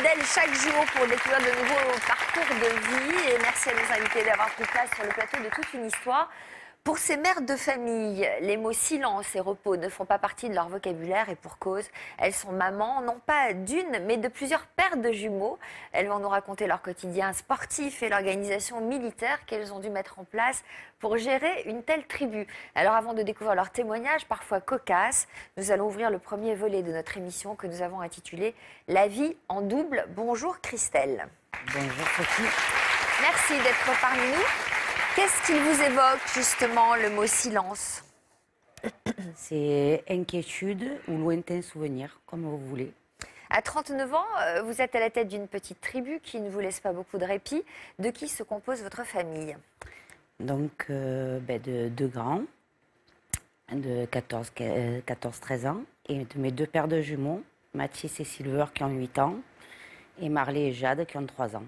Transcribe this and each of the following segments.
fidèles chaque jour pour découvrir de nouveaux parcours de vie. Et merci à nos invités d'avoir pris place sur le plateau de Toute une histoire. Pour ces mères de famille, les mots silence et repos ne font pas partie de leur vocabulaire et pour cause. Elles sont mamans, non pas d'une, mais de plusieurs paires de jumeaux. Elles vont nous raconter leur quotidien sportif et l'organisation militaire qu'elles ont dû mettre en place pour gérer une telle tribu. Alors avant de découvrir leurs témoignages, parfois cocasses, nous allons ouvrir le premier volet de notre émission que nous avons intitulé « La vie en double ». Bonjour Christelle. Bonjour Sophie. Merci d'être parmi nous. Qu'est-ce qu'il vous évoque justement le mot silence? C'est inquiétude ou lointain souvenir, comme vous voulez. À 39 ans, vous êtes à la tête d'une petite tribu qui ne vous laisse pas beaucoup de répit. De qui se compose votre famille? Donc, de deux grands, de 14-13 ans, et de mes deux paires de jumeaux, Mathis et Silver qui ont 8 ans, et Marley et Jade qui ont 3 ans.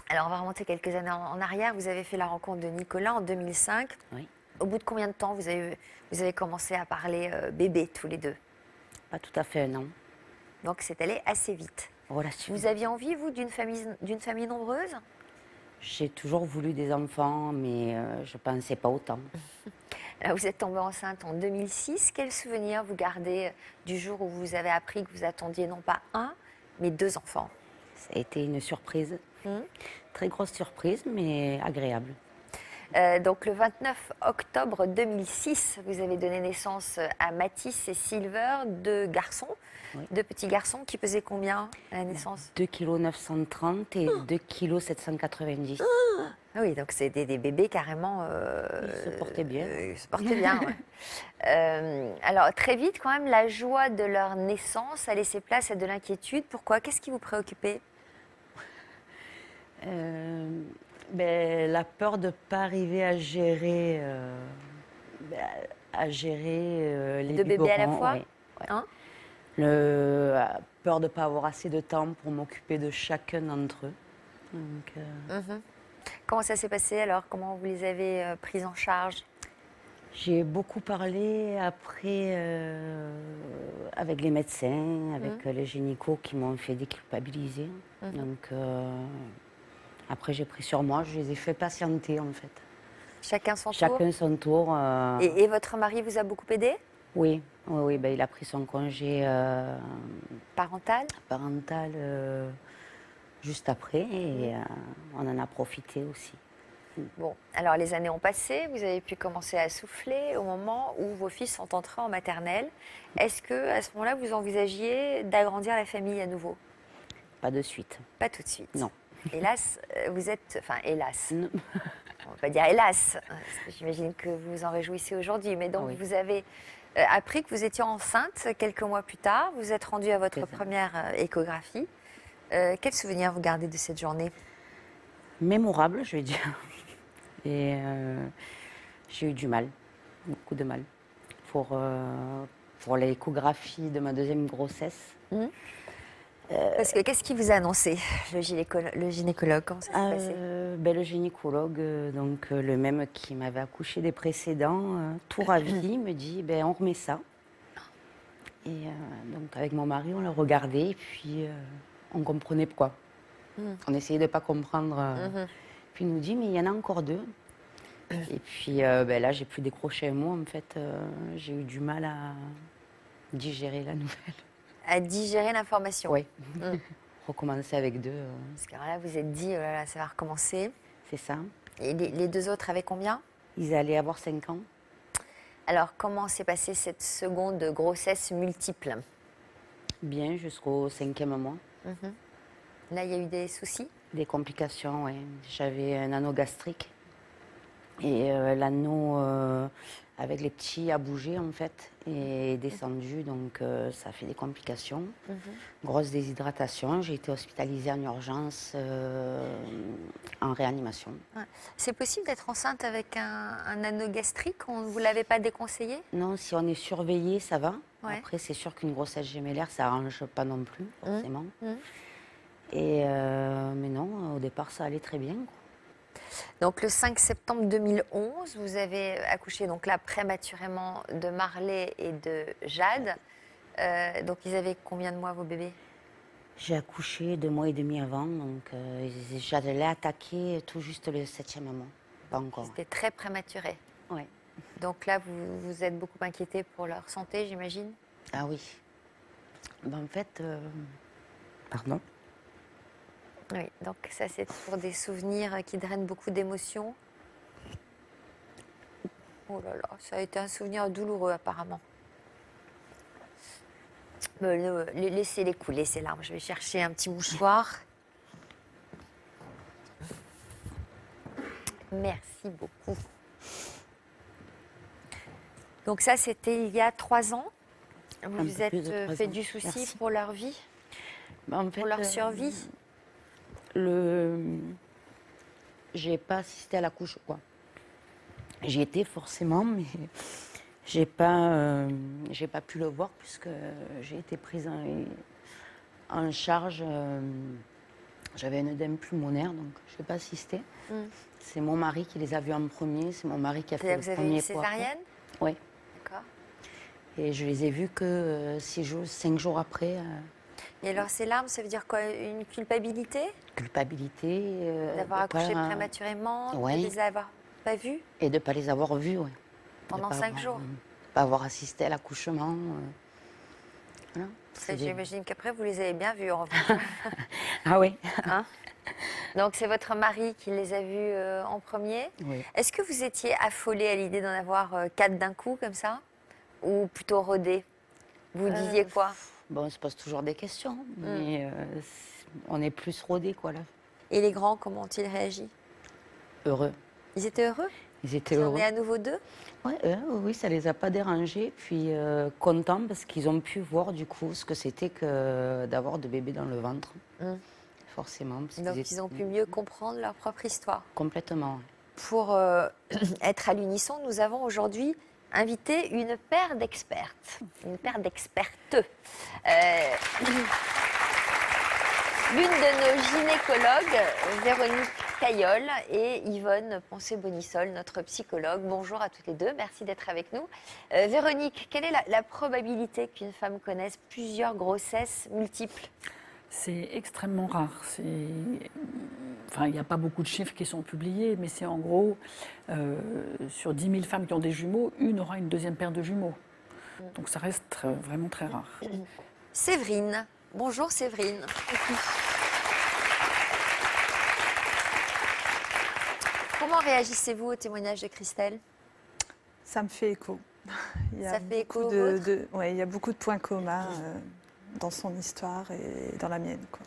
Alors, on va remonter quelques années en arrière. Vous avez fait la rencontre de Nicolas en 2005. Oui. Au bout de combien de temps vous avez commencé à parler bébé tous les deux? Pas tout à fait un an. Donc, c'est allé assez vite. Relativement. Vous aviez envie, vous, d'une famille nombreuse? J'ai toujours voulu des enfants, mais je ne pensais pas autant. Alors, vous êtes tombée enceinte en 2006. Quel souvenir vous gardez du jour où vous avez appris que vous attendiez non pas un, mais 2 enfants? Ça a été une surprise. Très grosse surprise, mais agréable. Donc le 29 octobre 2006, vous avez donné naissance à Mathis et Silver, 2 garçons, Oui. 2 petits garçons qui pesaient combien à la naissance? 2,930 kg et 2,790 kg. Ah oui, donc c'est des bébés carrément... Ils se portaient bien. Ils se portaient bien, ouais. Alors très vite quand même, la joie de leur naissance a laissé place à de l'inquiétude. Pourquoi? Qu'est-ce qui vous préoccupait? La peur de ne pas arriver à gérer, les 2 bébés à la biberons, fois, ouais. hein? Peur de ne pas avoir assez de temps pour m'occuper de chacun d'entre eux. Donc, Comment ça s'est passé alors? Comment vous les avez pris en charge? j'ai beaucoup parlé après avec les médecins, avec les gynécos qui m'ont fait déculpabiliser. Donc, après, j'ai pris sur moi, je les ai fait patienter en fait. Chacun son tour? Chacun son tour. Et votre mari vous a beaucoup aidé? Oui, il a pris son congé Parental? parental juste après et on en a profité aussi. Bon, alors les années ont passé, vous avez pu commencer à souffler au moment où vos fils sont entrés en maternelle. Est-ce que à ce moment-là, vous envisagiez d'agrandir la famille à nouveau? Pas de suite. Pas tout de suite. Non. Hélas, vous êtes... Enfin, hélas. Non. On ne va pas dire hélas. J'imagine que vous vous en réjouissez aujourd'hui. Mais donc, Oui. vous avez appris que vous étiez enceinte quelques mois plus tard. Vous êtes rendu à votre première échographie. Quel souvenir vous gardez de cette journée? Mémorable, je vais dire. Et j'ai eu du mal, beaucoup de mal. Pour l'échographie de ma deuxième grossesse. Parce que qu'est-ce qui vous a annoncé, le gynécologue? Comment ça s'est passé? Le gynécologue, donc le même qui m'avait accouché des précédents, tout ravi, me dit on remet ça. Et donc avec mon mari, on l'a regardé et puis on comprenait pourquoi. On essayait de ne pas comprendre. Puis il nous dit mais il y en a encore 2. Et puis là, j'ai pu décrocher un mot en fait. J'ai eu du mal à digérer la nouvelle. À digérer l'information? Oui. Recommencer avec 2. Parce que là, vous êtes dit, oh là là, ça va recommencer. C'est ça. Et les 2 autres avaient combien? Ils allaient avoir 5 ans. Alors, comment s'est passée cette seconde grossesse multiple? Bien, jusqu'au 5e mois. Là, il y a eu des soucis? Des complications, oui. J'avais un anneau gastrique. Et l'anneau, avec les petits, a bougé en fait et est descendu. Donc, ça a fait des complications. Grosse déshydratation. J'ai été hospitalisée en urgence, en réanimation. Ouais. C'est possible d'être enceinte avec un anneau gastrique? On ne vous l'avait pas déconseillé? Non, si on est surveillé, ça va. Ouais. Après, c'est sûr qu'une grossesse gémellaire, ça arrange pas non plus, forcément. Et mais non, au départ, ça allait très bien, quoi. Donc le 5 septembre 2011, vous avez accouché donc là prématurément de Marley et de Jade. Donc ils avaient combien de mois vos bébés? J'ai accouché 2 mois et demi avant, donc j'allais attaquer tout juste le 7e mois. Pas encore. C'était très prématuré. Ouais. Donc là, vous êtes beaucoup inquiété pour leur santé, j'imagine? Ah oui. Ben, en fait, pardon. Oui, donc ça, c'est pour des souvenirs qui drainent beaucoup d'émotions. Oh là là, ça a été un souvenir douloureux apparemment. Laissez-les couler, ces larmes. Je vais chercher un petit mouchoir. Merci beaucoup. Donc ça, c'était il y a 3 ans. Vous Un vous peu plus êtes de 3 fait ans. du souci Merci. pour leur vie, Ben, en fait, pour leur survie. J'ai pas assisté à la couche, quoi. J'y étais forcément, mais j'ai pas pu le voir puisque j'ai été prise en charge. J'avais un œdème pulmonaire, donc je n'ai pas assisté. C'est mon mari qui les a vus en premier, c'est mon mari qui a fait Vous le avez une premier poids. césarienne? Oui. D'accord. Et je les ai vus que 5 jours après. Et alors, ces larmes, ça veut dire quoi? Une culpabilité? Culpabilité. D'avoir de accouché pas- prématurément, Ouais. de les avoir pas vus Et de ne pas les avoir vus, ouais. pendant 5 jours? Pas avoir assisté à l'accouchement. Voilà. Ça, j'imagine qu'après, vous les avez bien vus en revanche. Ah oui. Hein? Donc, c'est votre mari qui les a vus en premier. Oui. Est-ce que vous étiez affolée à l'idée d'en avoir 4 d'un coup, comme ça? Ou plutôt rodée? Vous disiez quoi? Bon, on se pose toujours des questions, mais on est plus rodés, quoi, là. Et les grands, comment ont-ils réagi? Heureux. Ils étaient heureux? Ils étaient Vous en heureux. êtes à nouveau 2? Ouais, oui, ça les a pas dérangés. Puis contents parce qu'ils ont pu voir du coup ce que c'était que d'avoir de bébés dans le ventre. Forcément. Parce Donc, ils ont pu mieux comprendre leur propre histoire. Complètement. Pour être à l'unisson, nous avons aujourd'hui invité une paire d'expertes, une paire d'expertes. L'une de nos gynécologues, Véronique Caillol, et Yvonne Poncet-Bonissol, notre psychologue. Bonjour à toutes les deux, merci d'être avec nous. Véronique, quelle est la probabilité qu'une femme connaisse plusieurs grossesses multiples? C'est extrêmement rare. Enfin, il n'y a pas beaucoup de chiffres qui sont publiés, mais c'est en gros, sur 10 000 femmes qui ont des jumeaux, une aura une deuxième paire de jumeaux. Donc ça reste vraiment très rare. Séverine. Bonjour Séverine. Comment réagissez-vous au témoignage de Christelle? Ça me fait écho. Ça fait écho au ouais, il y a beaucoup de points communs dans son histoire et dans la mienne, quoi.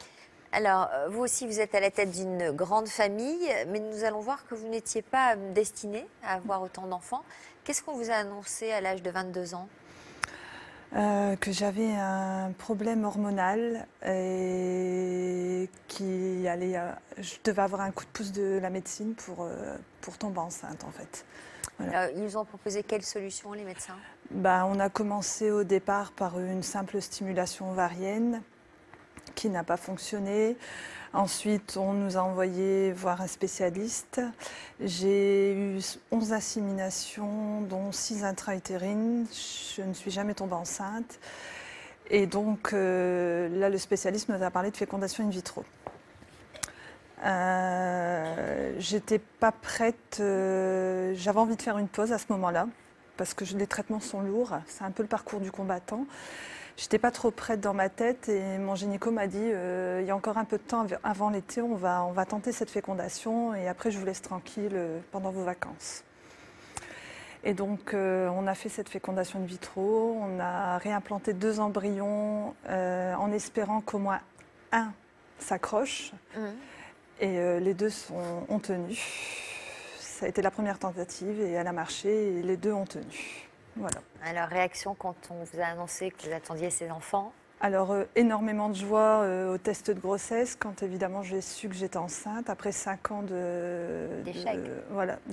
Alors, vous aussi, vous êtes à la tête d'une grande famille, mais nous allons voir que vous n'étiez pas destinée à avoir autant d'enfants. Qu'est-ce qu'on vous a annoncé à l'âge de 22 ans? Que j'avais un problème hormonal et je devais avoir un coup de pouce de la médecine pour tomber enceinte, en fait. Voilà. Ils vous ont proposé quelle solution, les médecins? On a commencé au départ par une simple stimulation ovarienne qui n'a pas fonctionné. Ensuite, on nous a envoyé voir un spécialiste. J'ai eu 11 inséminations, dont 6 intra-utérines. Je ne suis jamais tombée enceinte. Et donc, là, le spécialiste nous a parlé de fécondation in vitro. J'étais pas prête. J'avais envie de faire une pause à ce moment-là, parce que les traitements sont lourds. C'est un peu le parcours du combattant. J'étais pas trop prête dans ma tête et mon gynéco m'a dit il y a encore un peu de temps avant l'été, on va tenter cette fécondation et après je vous laisse tranquille pendant vos vacances. Et donc on a fait cette fécondation in vitro, on a réimplanté 2 embryons en espérant qu'au moins un s'accroche et les 2 ont tenu. Ça a été la première tentative et elle a marché et les 2 ont tenu. Voilà. Alors, réaction quand on vous a annoncé que vous attendiez ces enfants? Alors, énormément de joie au test de grossesse, quand évidemment j'ai su que j'étais enceinte, après 5 ans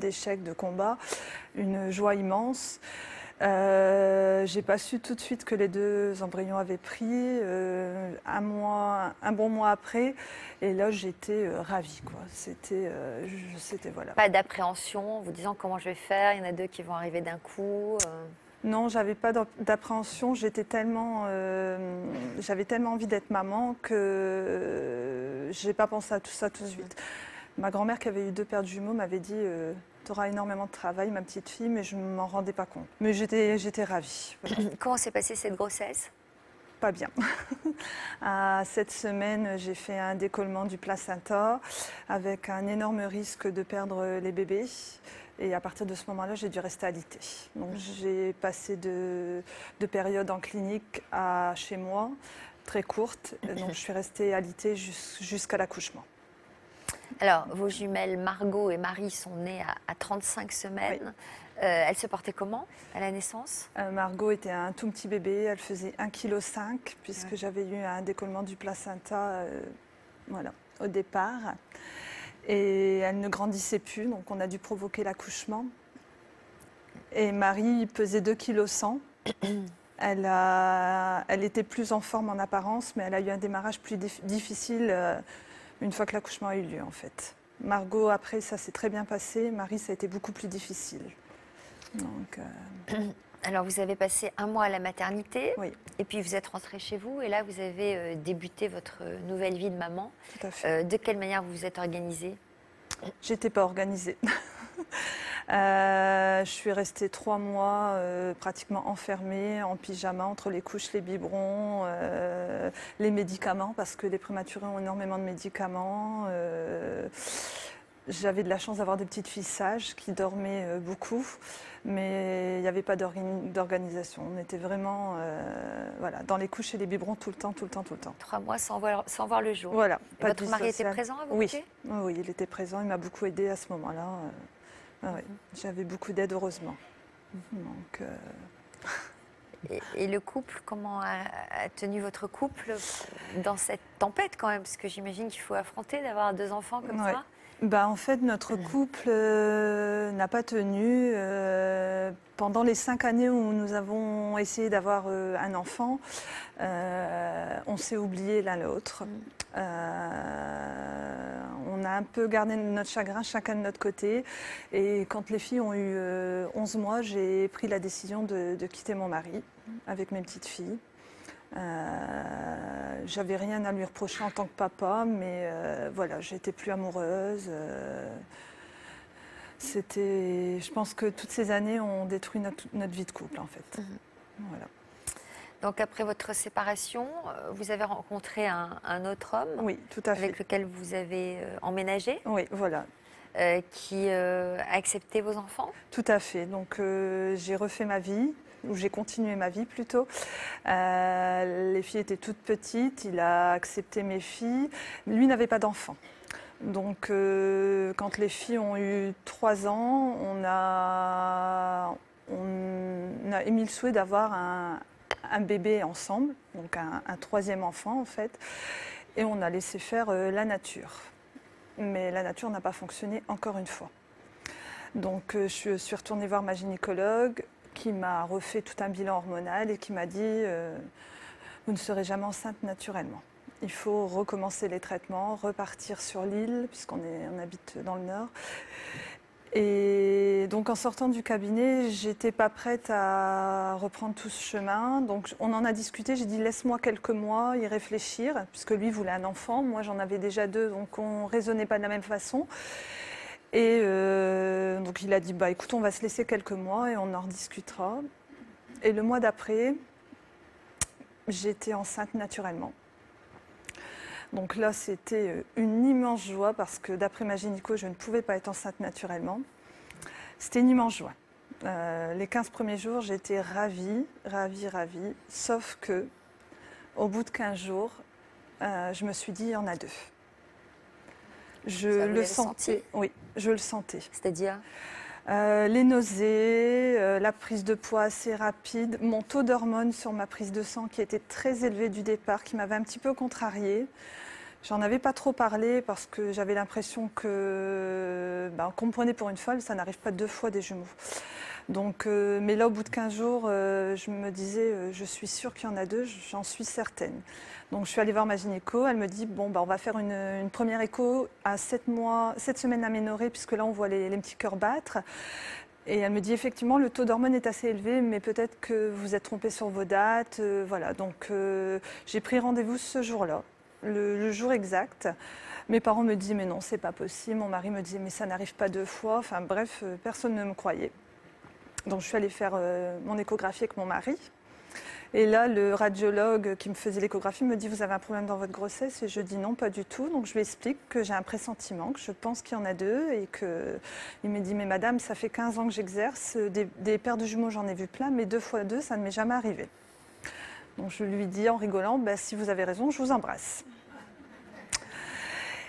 d'échecs, de combat, une joie immense. J'ai pas su tout de suite que les 2 embryons avaient pris, un bon mois après, et là j'étais ravie, quoi. C'était, voilà. Pas d'appréhension en vous disant comment je vais faire, il y en a 2 qui vont arriver d'un coup Non, j'avais pas d'appréhension. J'avais tellement envie d'être maman que j'ai pas pensé à tout ça tout de suite. Ma grand-mère qui avait eu 2 paires de jumeaux m'avait dit tu auras énormément de travail, ma petite fille, mais je ne m'en rendais pas compte. Mais j'étais ravie. Voilà. Comment s'est passée cette grossesse? Pas bien. À 7 semaines, j'ai fait un décollement du placenta avec un énorme risque de perdre les bébés. Et à partir de ce moment-là, j'ai dû rester alitée. Donc j'ai passé de périodes en clinique à chez moi, très courtes. Donc je suis restée alitée jusqu'à l'accouchement. Alors, vos jumelles Margot et Marie sont nées à 35 semaines. Oui. Elles se portaient comment à la naissance? Margot était un tout petit bébé, elle faisait 1,5 kg puisque j'avais eu un décollement du placenta voilà, au départ. Et elle ne grandissait plus, donc on a dû provoquer l'accouchement. Et Marie pesait 2,1 kg. Elle était plus en forme en apparence, mais elle a eu un démarrage plus difficile une fois que l'accouchement a eu lieu en fait. Margot, après, ça s'est très bien passé. Marie, ça a été beaucoup plus difficile. Donc, Alors, vous avez passé 1 mois à la maternité, oui, et puis vous êtes rentrée chez vous, et là, vous avez débuté votre nouvelle vie de maman. tout à fait. De quelle manière vous vous êtes organisée? J'étais pas organisée. Je suis restée 3 mois pratiquement enfermée, en pyjama, entre les couches, les biberons, les médicaments, parce que les prématurés ont énormément de médicaments. J'avais de la chance d'avoir des petites filles sages qui dormaient beaucoup, mais il n'y avait pas d'organisation. On était vraiment voilà, dans les couches et les biberons tout le temps, tout le temps, tout le temps. 3 mois sans voir le jour. Voilà. Et votre mari était présent à vos Oui. côtés? Oui, il était présent, il m'a beaucoup aidée à ce moment-là. Oui. J'avais beaucoup d'aide, heureusement. Donc, Et le couple, comment a tenu votre couple dans cette tempête quand même? Parce que j'imagine qu'il faut affronter d'avoir 2 enfants comme ouais. ça. Bah, en fait, notre couple n'a pas tenu. Pendant les 5 années où nous avons essayé d'avoir un enfant, on s'est oublié l'un l'autre. On a un peu gardé notre chagrin chacun de notre côté. Et quand les filles ont eu 11 mois, j'ai pris la décision de quitter mon mari avec mes petites filles. J'avais rien à lui reprocher en tant que papa, mais voilà, j'étais plus amoureuse. Je pense que toutes ces années ont détruit notre vie de couple, en fait. Voilà. Donc après votre séparation, vous avez rencontré un autre homme, oui, tout à fait, avec lequel vous avez emménagé, oui, voilà, qui a accepté vos enfants. tout à fait. Donc j'ai refait ma vie. Où j'ai continué ma vie plutôt. Les filles étaient toutes petites, il a accepté mes filles. Lui n'avait pas d'enfants. Donc quand les filles ont eu 3 ans, on a émis le souhait d'avoir un bébé ensemble, donc un 3e enfant en fait. Et on a laissé faire la nature. Mais la nature n'a pas fonctionné encore une fois. Donc je suis retournée voir ma gynécologue, qui m'a refait tout un bilan hormonal et qui m'a dit vous ne serez jamais enceinte naturellement. Il faut recommencer les traitements, repartir sur l'île, puisqu'on habite dans le Nord. Et donc en sortant du cabinet, j'étais pas prête à reprendre tout ce chemin. Donc on en a discuté, j'ai dit laisse-moi quelques mois y réfléchir, puisque lui voulait un enfant, moi j'en avais déjà 2, donc on ne raisonnait pas de la même façon. Et donc il a dit, bah, écoute, on va se laisser quelques mois et on en rediscutera. Et le mois d'après, j'étais enceinte naturellement. Donc là, c'était une immense joie parce que d'après ma gynéco, je ne pouvais pas être enceinte naturellement. C'était une immense joie. Les 15 premiers jours, j'étais ravie, ravie, ravie. Sauf que, au bout de 15 jours, je me suis dit, il y en a 2. Je le sentais. Oui, je le sentais. C'est-à-dire les nausées, la prise de poids assez rapide, mon taux d'hormones sur ma prise de sang qui était très élevé du départ, qui m'avait un petit peu contrariée. J'en avais pas trop parlé parce que j'avais l'impression qu'on me prenait pour une folle, ça n'arrive pas 2 fois des jumeaux. Donc, mais là, au bout de 15 jours, je me disais, je suis sûre qu'il y en a 2, j'en suis certaine. Donc, je suis allée voir ma gynéco, elle me dit, bon, on va faire une première écho à 7 semaines aménorrhées, puisque là, on voit les petits cœurs battre. Et elle me dit effectivement le taux d'hormones est assez élevé, mais peut-être que vous êtes trompé sur vos dates. Voilà, donc j'ai pris rendez-vous ce jour-là, le jour exact. Mes parents me disent mais non, c'est pas possible. Mon mari me dit mais ça n'arrive pas 2 fois. Enfin bref, personne ne me croyait. Donc je suis allée faire mon échographie avec mon mari. Et là, le radiologue qui me faisait l'échographie me dit « Vous avez un problème dans votre grossesse ?» Et je dis « Non, pas du tout ». Donc je lui explique que j'ai un pressentiment, que je pense qu'il y en a 2. Et il me dit « Mais madame, ça fait 15 ans que j'exerce. Des paires de jumeaux, j'en ai vu plein, mais 2 fois 2, ça ne m'est jamais arrivé. » Donc je lui dis en rigolant « Si vous avez raison, je vous embrasse. »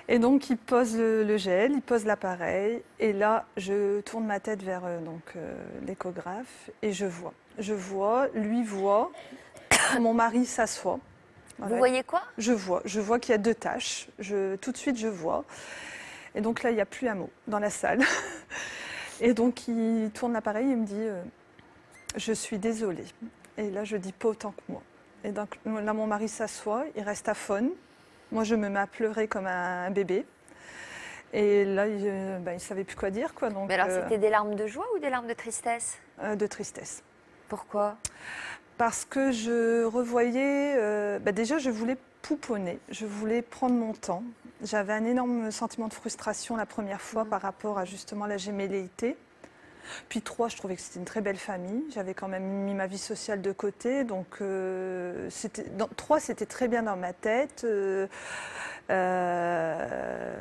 Et donc il pose le gel, il pose l'appareil. Et là, je tourne ma tête vers l'échographe et je vois. Je vois, lui voit, mon mari s'assoit. Vous voyez quoi? Je vois qu'il y a 2 taches. Tout de suite, je vois. Et donc là, il n'y a plus un mot dans la salle. Et donc, il tourne l'appareil et me dit je suis désolée. Et là, je dis pas autant que moi. Et donc là, mon mari s'assoit, il reste aphone. Moi, je me mets à pleurer comme un bébé. Et là, il ne savait plus quoi dire, quoi. Donc, mais alors, c'était des larmes de joie ou des larmes de tristesse? De tristesse. Pourquoi? Parce que je revoyais, déjà je voulais pouponner, je voulais prendre mon temps. J'avais un énorme sentiment de frustration la première fois par rapport à justement la gémellité. Puis 3, je trouvais que c'était une très belle famille. J'avais quand même mis ma vie sociale de côté. Donc 3, c'était très bien dans ma tête. Voilà,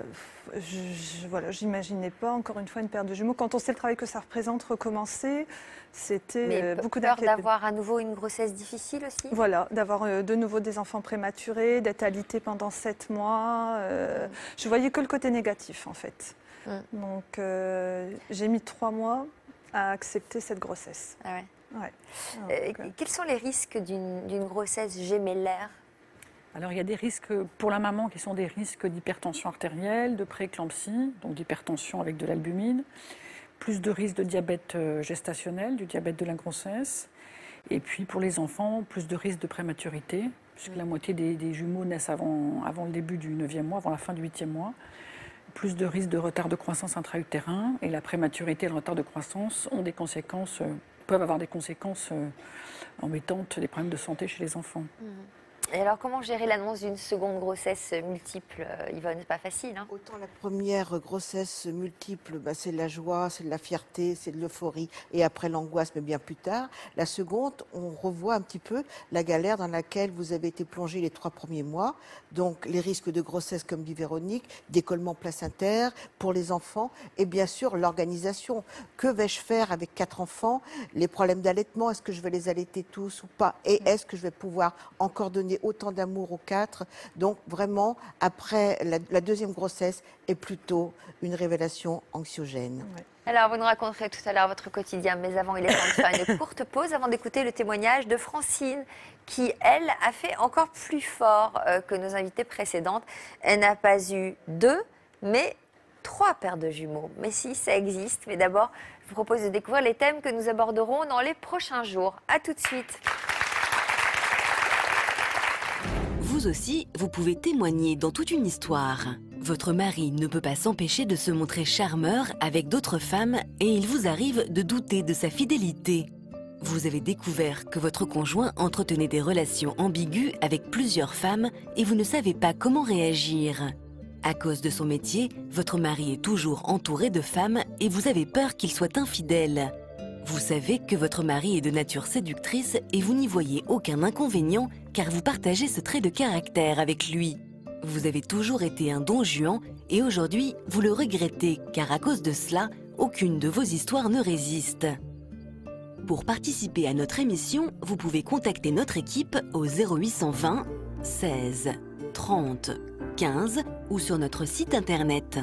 j'imaginais pas encore une fois une paire de jumeaux. Quand on sait le travail que ça représente, recommencer, c'était beaucoup d'inquiétude. Peur d'avoir à nouveau une grossesse difficile aussi? Voilà, d'avoir de nouveau des enfants prématurés, d'être alitée pendant 7 mois. Je voyais que le côté négatif en fait. Donc j'ai mis 3 mois à accepter cette grossesse. Ah ouais. Ouais. Quels sont les risques d'une grossesse gémellaire? Alors, il y a des risques pour la maman qui sont des risques d'hypertension artérielle, de prééclampsie, donc d'hypertension avec de l'albumine, plus de risques de diabète gestationnel, du diabète de la grossesse, et puis pour les enfants, plus de risques de prématurité, puisque la moitié des jumeaux naissent avant le début du 9e mois, avant la fin du 8e mois, plus de risques de retard de croissance intra-utérin, et la prématurité et le retard de croissance peuvent avoir des conséquences embêtantes, des problèmes de santé chez les enfants. Et alors, comment gérer l'annonce d'une seconde grossesse multiple, Yvonne? C'est pas facile, hein? Autant la première grossesse multiple, c'est de la joie, c'est de la fierté, c'est de l'euphorie, et après l'angoisse, mais bien plus tard. La seconde, on revoit un petit peu la galère dans laquelle vous avez été plongé les 3 premiers mois. Donc, les risques de grossesse, comme dit Véronique, décollement placentaire pour les enfants, et bien sûr, l'organisation. Que vais-je faire avec 4 enfants? Les problèmes d'allaitement, est-ce que je vais les allaiter tous ou pas? Et est-ce que je vais pouvoir encore donner autant d'amour aux 4? Donc vraiment, après la deuxième grossesse est plutôt une révélation anxiogène. Ouais. Alors, vous nous raconterez tout à l'heure votre quotidien, mais avant, il est temps de faire une courte pause avant d'écouter le témoignage de Francine, qui, elle, a fait encore plus fort que nos invitées précédentes. Elle n'a pas eu 2, mais 3 paires de jumeaux. Mais si, ça existe. Mais d'abord, je vous propose de découvrir les thèmes que nous aborderons dans les prochains jours. À tout de suite. Vous aussi, vous pouvez témoigner dans toute une histoire. Votre mari ne peut pas s'empêcher de se montrer charmeur avec d'autres femmes et il vous arrive de douter de sa fidélité. Vous avez découvert que votre conjoint entretenait des relations ambiguës avec plusieurs femmes et vous ne savez pas comment réagir. À cause de son métier, votre mari est toujours entouré de femmes et vous avez peur qu'il soit infidèle. Vous savez que votre mari est de nature séductrice et vous n'y voyez aucun inconvénient car vous partagez ce trait de caractère avec lui. Vous avez toujours été un don Juan et aujourd'hui, vous le regrettez car à cause de cela, aucune de vos histoires ne résiste. Pour participer à notre émission, vous pouvez contacter notre équipe au 0820 16 30 15 ou sur notre site internet.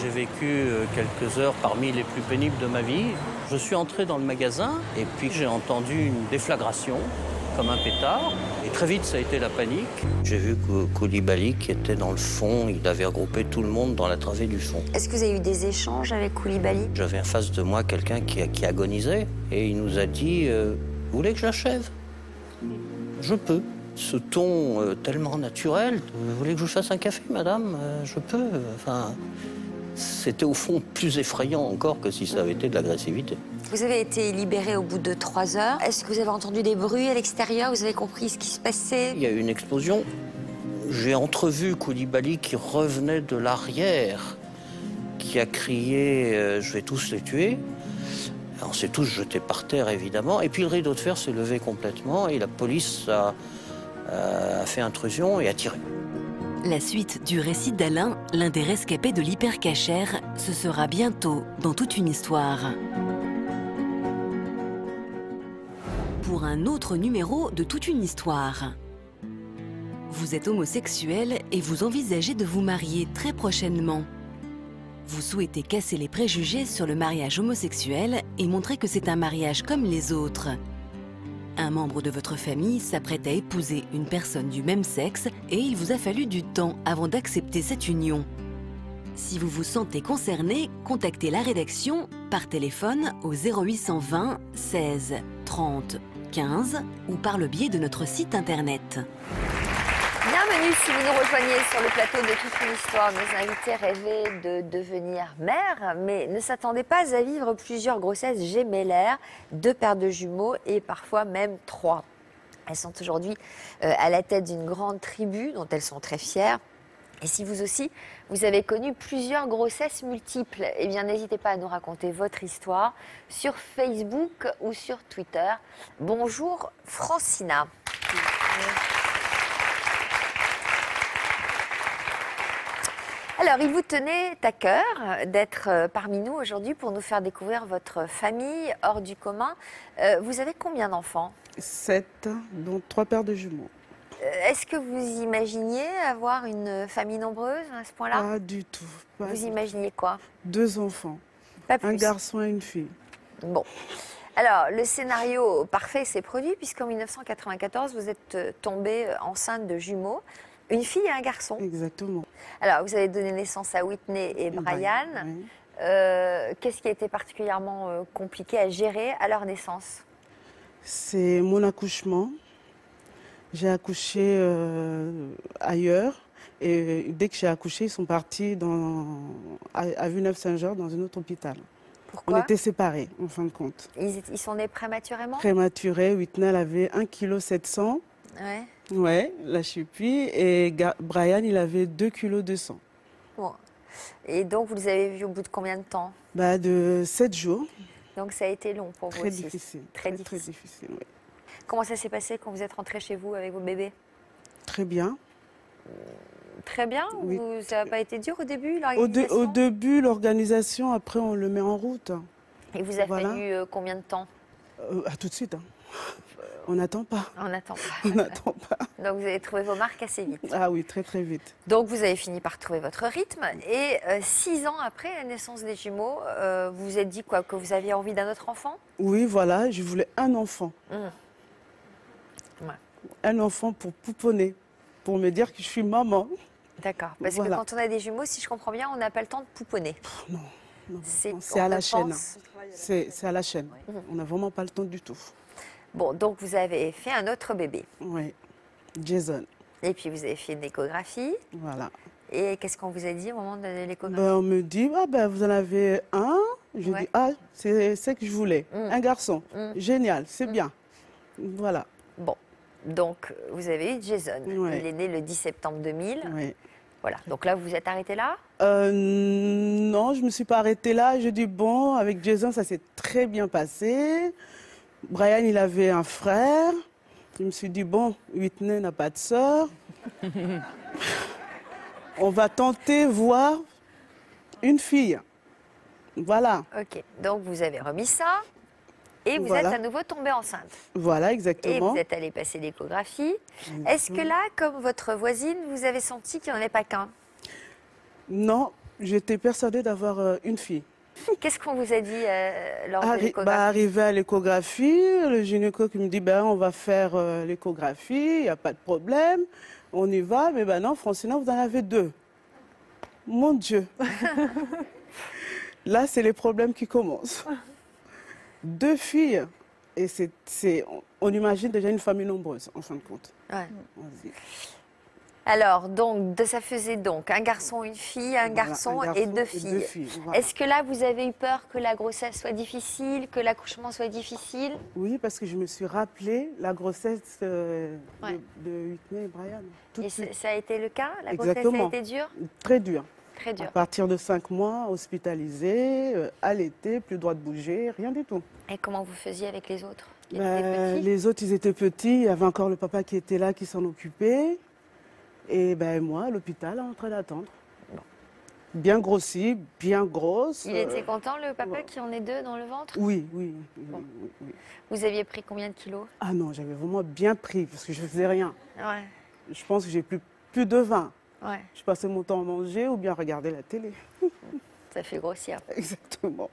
J'ai vécu quelques heures parmi les plus pénibles de ma vie. Je suis entré dans le magasin et puis j'ai entendu une déflagration, comme un pétard. Et très vite, ça a été la panique. J'ai vu Koulibaly qui était dans le fond. Il avait regroupé tout le monde dans la travée du fond. Est-ce que vous avez eu des échanges avec Koulibaly? J'avais en face de moi quelqu'un qui agonisait. Et il nous a dit vous voulez que je l'achève? Je peux. Ce ton tellement naturel. Vous voulez que je vous fasse un café, madame? Je peux. Enfin, c'était au fond plus effrayant encore que si ça avait été de l'agressivité. Vous avez été libéré au bout de 3 heures. Est-ce que vous avez entendu des bruits à l'extérieur? Vous avez compris ce qui se passait? Il y a eu une explosion. J'ai entrevu Koulibaly qui revenait de l'arrière, qui a crié « je vais tous les tuer ». On s'est tous jetés par terre, évidemment. Et puis le rideau de fer s'est levé complètement et la police a fait intrusion et a tiré. La suite du récit d'Alain, l'un des rescapés de l'hypercachère, ce sera bientôt dans Toute une histoire. Pour un autre numéro de Toute une histoire. Vous êtes homosexuel et vous envisagez de vous marier très prochainement. Vous souhaitez casser les préjugés sur le mariage homosexuel et montrer que c'est un mariage comme les autres. Un membre de votre famille s'apprête à épouser une personne du même sexe et il vous a fallu du temps avant d'accepter cette union. Si vous vous sentez concerné, contactez la rédaction par téléphone au 0820 16 30 15 ou par le biais de notre site internet. Bienvenue si vous nous rejoignez sur le plateau de Toute une histoire. Nos invités rêvaient de devenir mère, mais ne s'attendaient pas à vivre plusieurs grossesses gémellaires, 2 paires de jumeaux et parfois même 3. Elles sont aujourd'hui à la tête d'une grande tribu dont elles sont très fières. Et si vous aussi, vous avez connu plusieurs grossesses multiples, eh bien n'hésitez pas à nous raconter votre histoire sur Facebook ou sur Twitter. Bonjour Francina. Alors, il vous tenait à cœur d'être parmi nous aujourd'hui pour nous faire découvrir votre famille hors du commun. Vous avez combien d'enfants? 7, dont 3 paires de jumeaux. Est-ce que vous imaginiez avoir une famille nombreuse à ce point-là? Pas du tout. Vous imaginiez quoi? 2 enfants, Pas plus. un garçon et une fille. Bon. Alors, le scénario parfait s'est produit puisqu'en 1994, vous êtes tombée enceinte de jumeaux. Une fille et un garçon. Exactement. Alors, vous avez donné naissance à Whitney et Brian. Oui. Qu'est-ce qui a été particulièrement compliqué à gérer à leur naissance? C'est mon accouchement. J'ai accouché ailleurs. Et dès que j'ai accouché, ils sont partis à Villeneuve-Saint-Georges, dans un autre hôpital. Pourquoi? On était séparés, en fin de compte. Ils sont nés prématurément? Prématuré, Whitney elle avait 1,7 kg. Ouais. Ouais, la chupie. Et Brian, il avait 2,2 kg. Bon. Et donc, vous les avez vus au bout de combien de temps? De 7 jours. Donc, ça a été long pour vous Très aussi. difficile. Très Très difficile. difficile, oui. Comment ça s'est passé quand vous êtes rentrés chez vous avec vos bébés? Très bien. Très bien. Oui. Ça n'a pas été dur au début, Au l'organisation? début, l'organisation, après, on le met en route. Il vous a Voilà. fallu combien de temps? Tout de suite. On n'attend pas. On n'attend pas. On n'attend pas. Donc, vous avez trouvé vos marques assez vite. Ah oui, très très vite. Donc, vous avez fini par trouver votre rythme. Et 6 ans après la naissance des jumeaux, vous vous êtes dit quoi? Que vous aviez envie d'un autre enfant? Oui, voilà, je voulais un enfant. Ouais. Un enfant pour pouponner, pour me dire que je suis maman. D'accord. Parce Voilà. que quand on a des jumeaux, si je comprends bien, on n'a pas le temps de pouponner. Non, non, C'est c'est à on la le chaîne. pense. C'est à la chaîne. On n'a vraiment pas le temps du tout. Bon, donc vous avez fait un autre bébé. Oui, Jason, Et puis vous avez fait une échographie. voilà. Et qu'est-ce qu'on vous a dit au moment de l'échographie? On me dit, vous en avez un. Je Ouais. dis, c'est ce que je voulais. Un garçon. Génial, c'est bien. Voilà. Bon, donc vous avez eu Jason. Ouais. Il est né le 10 septembre 2000. Oui. Voilà, donc là vous vous êtes arrêté là? Non, je ne me suis pas arrêtée là. Je dis, bon, avec Jason, ça s'est très bien passé. Brian, il avait un frère. Je me suis dit, bon, Whitney n'a pas de sœur. On va tenter voir une fille. Voilà, Ok, donc vous avez remis ça. Et vous Voilà. êtes à nouveau tombée enceinte. voilà Et exactement. vous êtes allé passer l'échographie. Est-ce que là, comme votre voisine, vous avez senti qu'il n'y en avait pas qu'un? Non, j'étais persuadée d'avoir une fille. Qu'est-ce qu'on vous a dit lors de l'échographie? Arrivé à l'échographie, le gynéco qui me dit, on va faire l'échographie, il n'y a pas de problème, on y va. Mais non, Francina, vous en avez 2. Mon Dieu. Là, c'est les problèmes qui commencent. 2 filles. Et on imagine déjà une famille nombreuse, en fin de compte. Ouais. Vas-y. Alors, donc, ça faisait donc un garçon, une fille, un garçon et deux filles. Voilà. Est-ce que là, vous avez eu peur que la grossesse soit difficile, que l'accouchement soit difficile? Oui, parce que je me suis rappelé la grossesse Ouais. de Whitney et Brian. Tout de Et suite. ça a été le cas? La Exactement. grossesse a été dure? Très dur. Très À dure. partir de 5 mois, hospitalisé, allaité, plus le droit de bouger, rien du tout. Et comment vous faisiez avec les autres? Ils Ben, étaient petits? les autres, ils étaient petits. Il y avait encore le papa qui était là, qui s'en occupait. Et ben, moi, à l'hôpital, en train d'attendre. Bien grossi, bien grosse. Il était content, le papa, qui en ait deux dans le ventre? Oui, oui, oui, Bon. oui. Vous aviez pris combien de kilos? Ah non, j'avais vraiment bien pris parce que je faisais rien. Ouais, Je pense que j'ai plus de 20. ouais, Je passais mon temps à manger ou bien à regarder la télé. ça fait grossir. Exactement.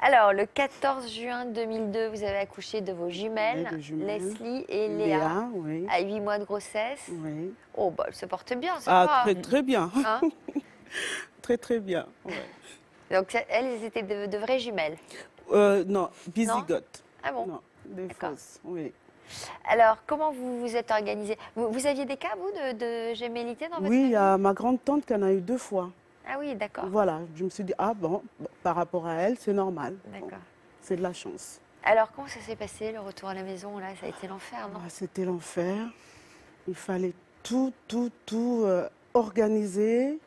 Alors, le 14 juin 2002, vous avez accouché de vos jumelles, Ouais, de jumelles. Leslie et Léa, oui. à 8 mois de grossesse. Oui. Oh, bah, elle se porte bien, c'est Ah, pas... très, très bien. Hein. Très, très bien. Ouais. Donc, elles étaient de vraies jumelles. Non, bizigote. Ah bon? Non, des D'accord. fausses, oui. Alors, comment vous vous êtes organisée? Vous aviez des cas, vous, de gémellité dans votre Oui, il famille? y a ma grande tante qui en a eu 2 fois. Ah oui, d'accord. Voilà, je me suis dit, ah bon, par rapport à elle, c'est normal. Bon, D'accord. c'est de la chance. Alors, comment ça s'est passé, le retour à la maison? Là, ça a été l'enfer, non? Ah, c'était l'enfer. Il fallait tout organiser.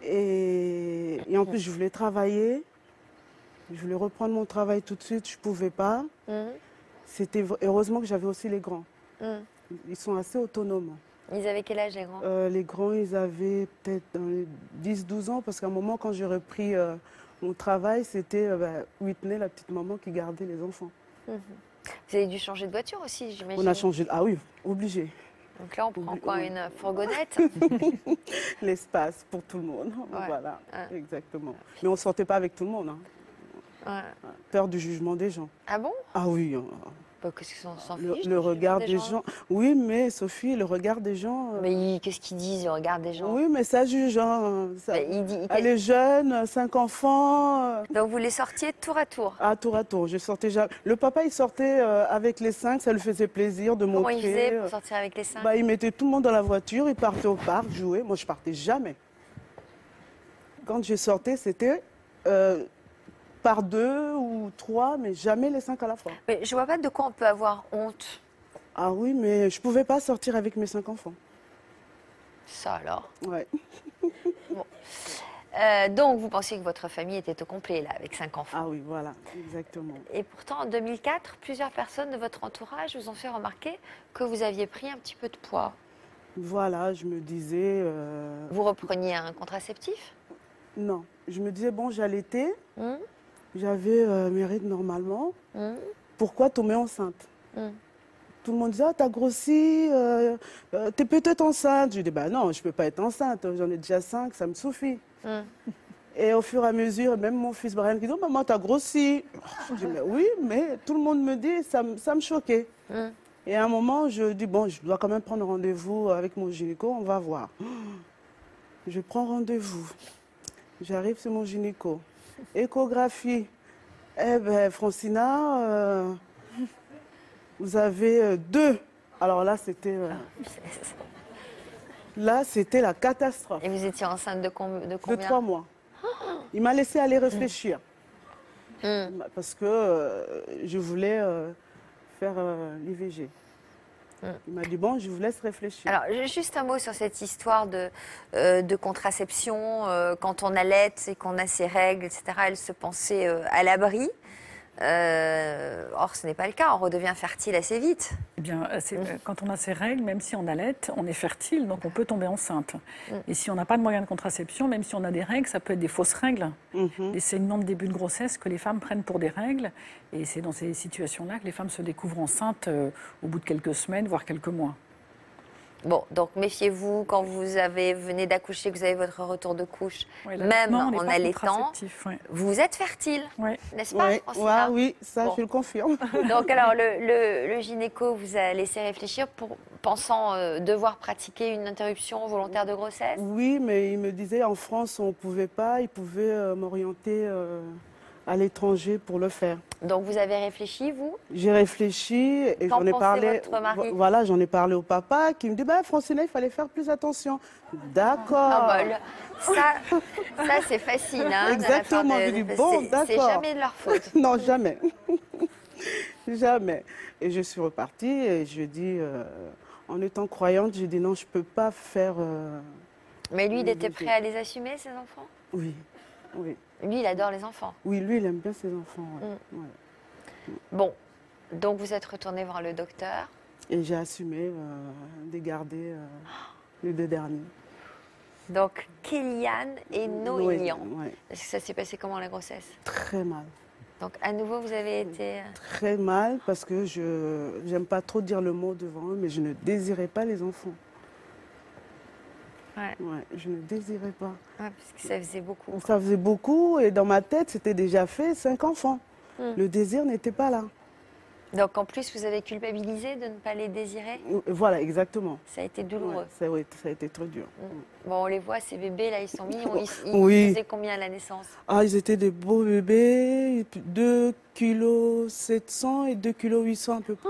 Et en plus, je voulais travailler. Je voulais reprendre mon travail tout de suite. Je ne pouvais pas. Mhm. Heureusement que j'avais aussi les grands. Mhm. Ils sont assez autonomes. Ils avaient quel âge, les grands? Les grands, ils avaient peut-être dans les 10-12 ans. Parce qu'à un moment, quand j'ai repris mon travail, c'était Whitney, la petite maman, qui gardait les enfants. Mhm. Vous avez dû changer de voiture aussi, j'imagine? On a changé. Ah oui, obligé. Donc là, on prend quoi? Oui. Une fourgonnette? L'espace pour tout le monde. Ouais. Voilà, Ouais. exactement. Mais on ne sortait pas avec tout le monde. Hein. Ouais. Peur du jugement des gens. Ah bon? Ah oui, Bah, qu'est-ce qu'ils s'en le fichent, regard des gens. Oui, mais Sophie, le regard des gens. Mais qu'est-ce qu'ils disent, le regard des gens? Oui, mais ça juge. Hein, ça. Bah, il dit- Elle est jeune, 5 enfants. Donc vous les sortiez tour à tour? À tour. Je sortais jamais. Le papa, il sortait avec les 5, ça lui faisait plaisir de Comment montrer. ils faisaient pour sortir avec les 5? Il mettait tout le monde dans la voiture, il partait au parc, jouer. Moi, je partais jamais. Quand je sortais, c'était par 2 ou 3, mais jamais les 5 à la fois. Mais je vois pas de quoi on peut avoir honte. Ah oui, mais je pouvais pas sortir avec mes 5 enfants. Ça alors. Ouais. Donc vous pensiez que votre famille était au complet là, avec 5 enfants. Ah oui, voilà, exactement. Et pourtant en 2004, plusieurs personnes de votre entourage vous ont fait remarquer que vous aviez pris un petit peu de poids. Voilà, je me disais... Vous repreniez un contraceptif? Non, je me disais, bon, j'allaitais, Hum, j'avais mes rythmes normalement. hum, Pourquoi tomber enceinte? hum. Tout le monde disait, ah, t'as grossi, t'es peut-être enceinte. Je dis, bah non, je peux pas être enceinte, j'en ai déjà 5, ça me suffit. Hum. Et au fur et à mesure, même mon fils Brian qui dit, oh, maman, t'as grossi. Je dis, mais oui, mais tout le monde me dit, ça me choquait. Hum. Et à un moment, je dis, bon, je dois quand même prendre rendez-vous avec mon gynéco, on va voir. Je prends rendez-vous. J'arrive sur mon gynéco. Échographie. Eh bien, Francina, vous avez 2. Alors là, c'était la catastrophe. Et vous étiez enceinte de De combien? 3 mois. Il m'a laissé aller réfléchir. Hum. Parce que je voulais faire l'IVG. Il m'a dit, bon, je vous laisse réfléchir. Alors, juste un mot sur cette histoire de contraception. Quand on allait et qu'on a ses règles, etc., elle se pensait à l'abri. Or, ce n'est pas le cas. On redevient fertile assez vite. Eh bien, quand on a ses règles, même si on allait, on est fertile, donc on peut tomber enceinte. Et si on n'a pas de moyen de contraception, même si on a des règles, ça peut être des fausses règles, des saignements de début de grossesse que les femmes prennent pour des règles. Et c'est dans ces situations-là que les femmes se découvrent enceintes au bout de quelques semaines, voire quelques mois. Bon, donc méfiez-vous quand venez d'accoucher, que vous avez votre retour de couche, Ouais, même l'allaitement n'est en pas allaitant, contraceptif, ouais. vous êtes fertile, Ouais. n'est-ce pas, Ouais, Francina? oui, ça, Bon. je le confirme. Donc alors, le gynéco vous a laissé réfléchir pensant devoir pratiquer une interruption volontaire de grossesse? Oui, mais il me disait en France, on ne pouvait pas. Il pouvait m'orienter à l'étranger pour le faire. Donc vous avez réfléchi, vous? J'ai réfléchi et Qu'en j'en ai pensait parlé. votre mari? Voilà, j'en ai parlé au papa qui me dit bah, Francina, il fallait faire plus attention. D'accord. Ah bah, ça c'est facile. Hein, Exactement. Je dis bon, d'accord. C'est jamais de leur faute. Non, jamais. Jamais. Et je suis repartie et je dis, en étant croyante, j'ai dit non, je ne peux pas faire. Mais lui, il était prêt à les assumer, ses enfants? Oui, oui. Lui, il adore les enfants. Oui, lui, il aime bien ses enfants. Ouais. Ouais. Bon, donc vous êtes retourné voir le docteur. Et j'ai assumé de garder les 2 derniers. Donc, Kéliane et Noélian. Oui. Est-ce que ça s'est passé comment la grossesse? Très mal. Donc, à nouveau, vous avez été... Très mal, parce que je n'aime pas trop dire le mot devant eux, mais je ne désirais pas les enfants. Ouais. Ouais, je ne désirais pas. Ouais, parce que ça faisait beaucoup. Ça faisait beaucoup, et dans ma tête, c'était déjà fait 5 enfants. Le désir n'était pas là. Donc, en plus, vous avez culpabilisé de ne pas les désirer? Voilà, exactement. Ça a été douloureux. Ouais, ça a été très dur. Bon, on les voit, ces bébés, là, ils sont mignons. Ils Oui. faisaient combien à la naissance? Ah, ils étaient des beaux bébés, 2,7 kg et 2,8 kg à peu près.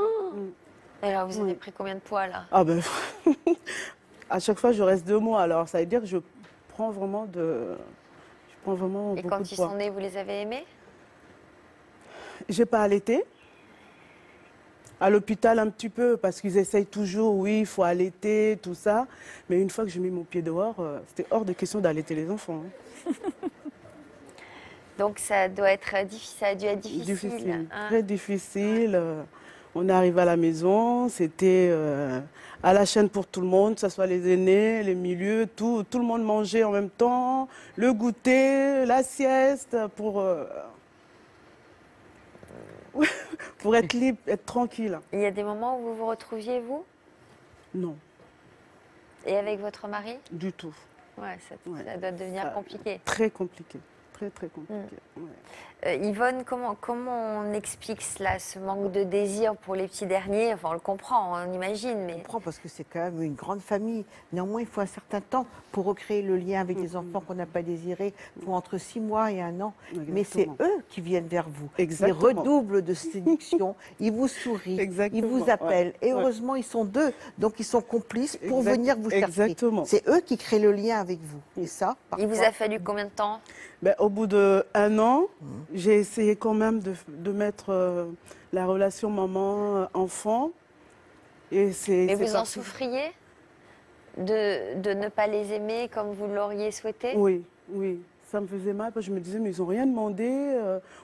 Alors, vous avez pris combien de poids, là? Ah ben, à chaque fois, je reste 2 mois. Alors, ça veut dire que je prends vraiment Et beaucoup de quand ils poids. sont nés, vous les avez aimés? J'ai pas allaité. À l'hôpital un petit peu, parce qu'ils essayent toujours, oui, il faut allaiter, tout ça. Mais une fois que j'ai mis mon pied dehors, c'était hors de question d'allaiter les enfants. Hein. Donc ça doit être difficile, ça a dû être difficile. Hein. Très difficile. On est arrivé à la maison, c'était à la chaîne pour tout le monde, que ce soit les aînés, les milieux, tout le monde mangeait en même temps, le goûter, la sieste, pour être libre, être tranquille. Il y a des moments où vous vous retrouviez, vous? Non, Et avec votre mari? du tout. Ouais, ça doit devenir compliqué. Très compliqué. Très, très compliqué. Ouais. Yvonne, comment on explique cela, ce manque de désir pour les petits derniers? Enfin, on le comprend, on imagine, mais... On comprend parce que c'est quand même une grande famille. Néanmoins, il faut un certain temps pour recréer le lien avec des enfants qu'on n'a pas désirés. Il faut entre 6 mois et 1 an. Exactement. Mais c'est eux qui viennent vers vous. Exactement. Ils redoublent de séduction, ils vous sourient, Exactement. ils vous appellent. Ouais. Et heureusement, ils sont 2, donc ils sont complices pour venir vous chercher. Exactement. C'est eux qui créent le lien avec vous. Et ça, Il vous parfois, a fallu combien de temps? Ben, au bout d'1 an, j'ai essayé quand même de mettre la relation maman-enfant. Et Mais vous en souffriez de ne pas les aimer comme vous l'auriez souhaité? Oui, oui. Ça me faisait mal parce que je me disais, mais ils n'ont rien demandé.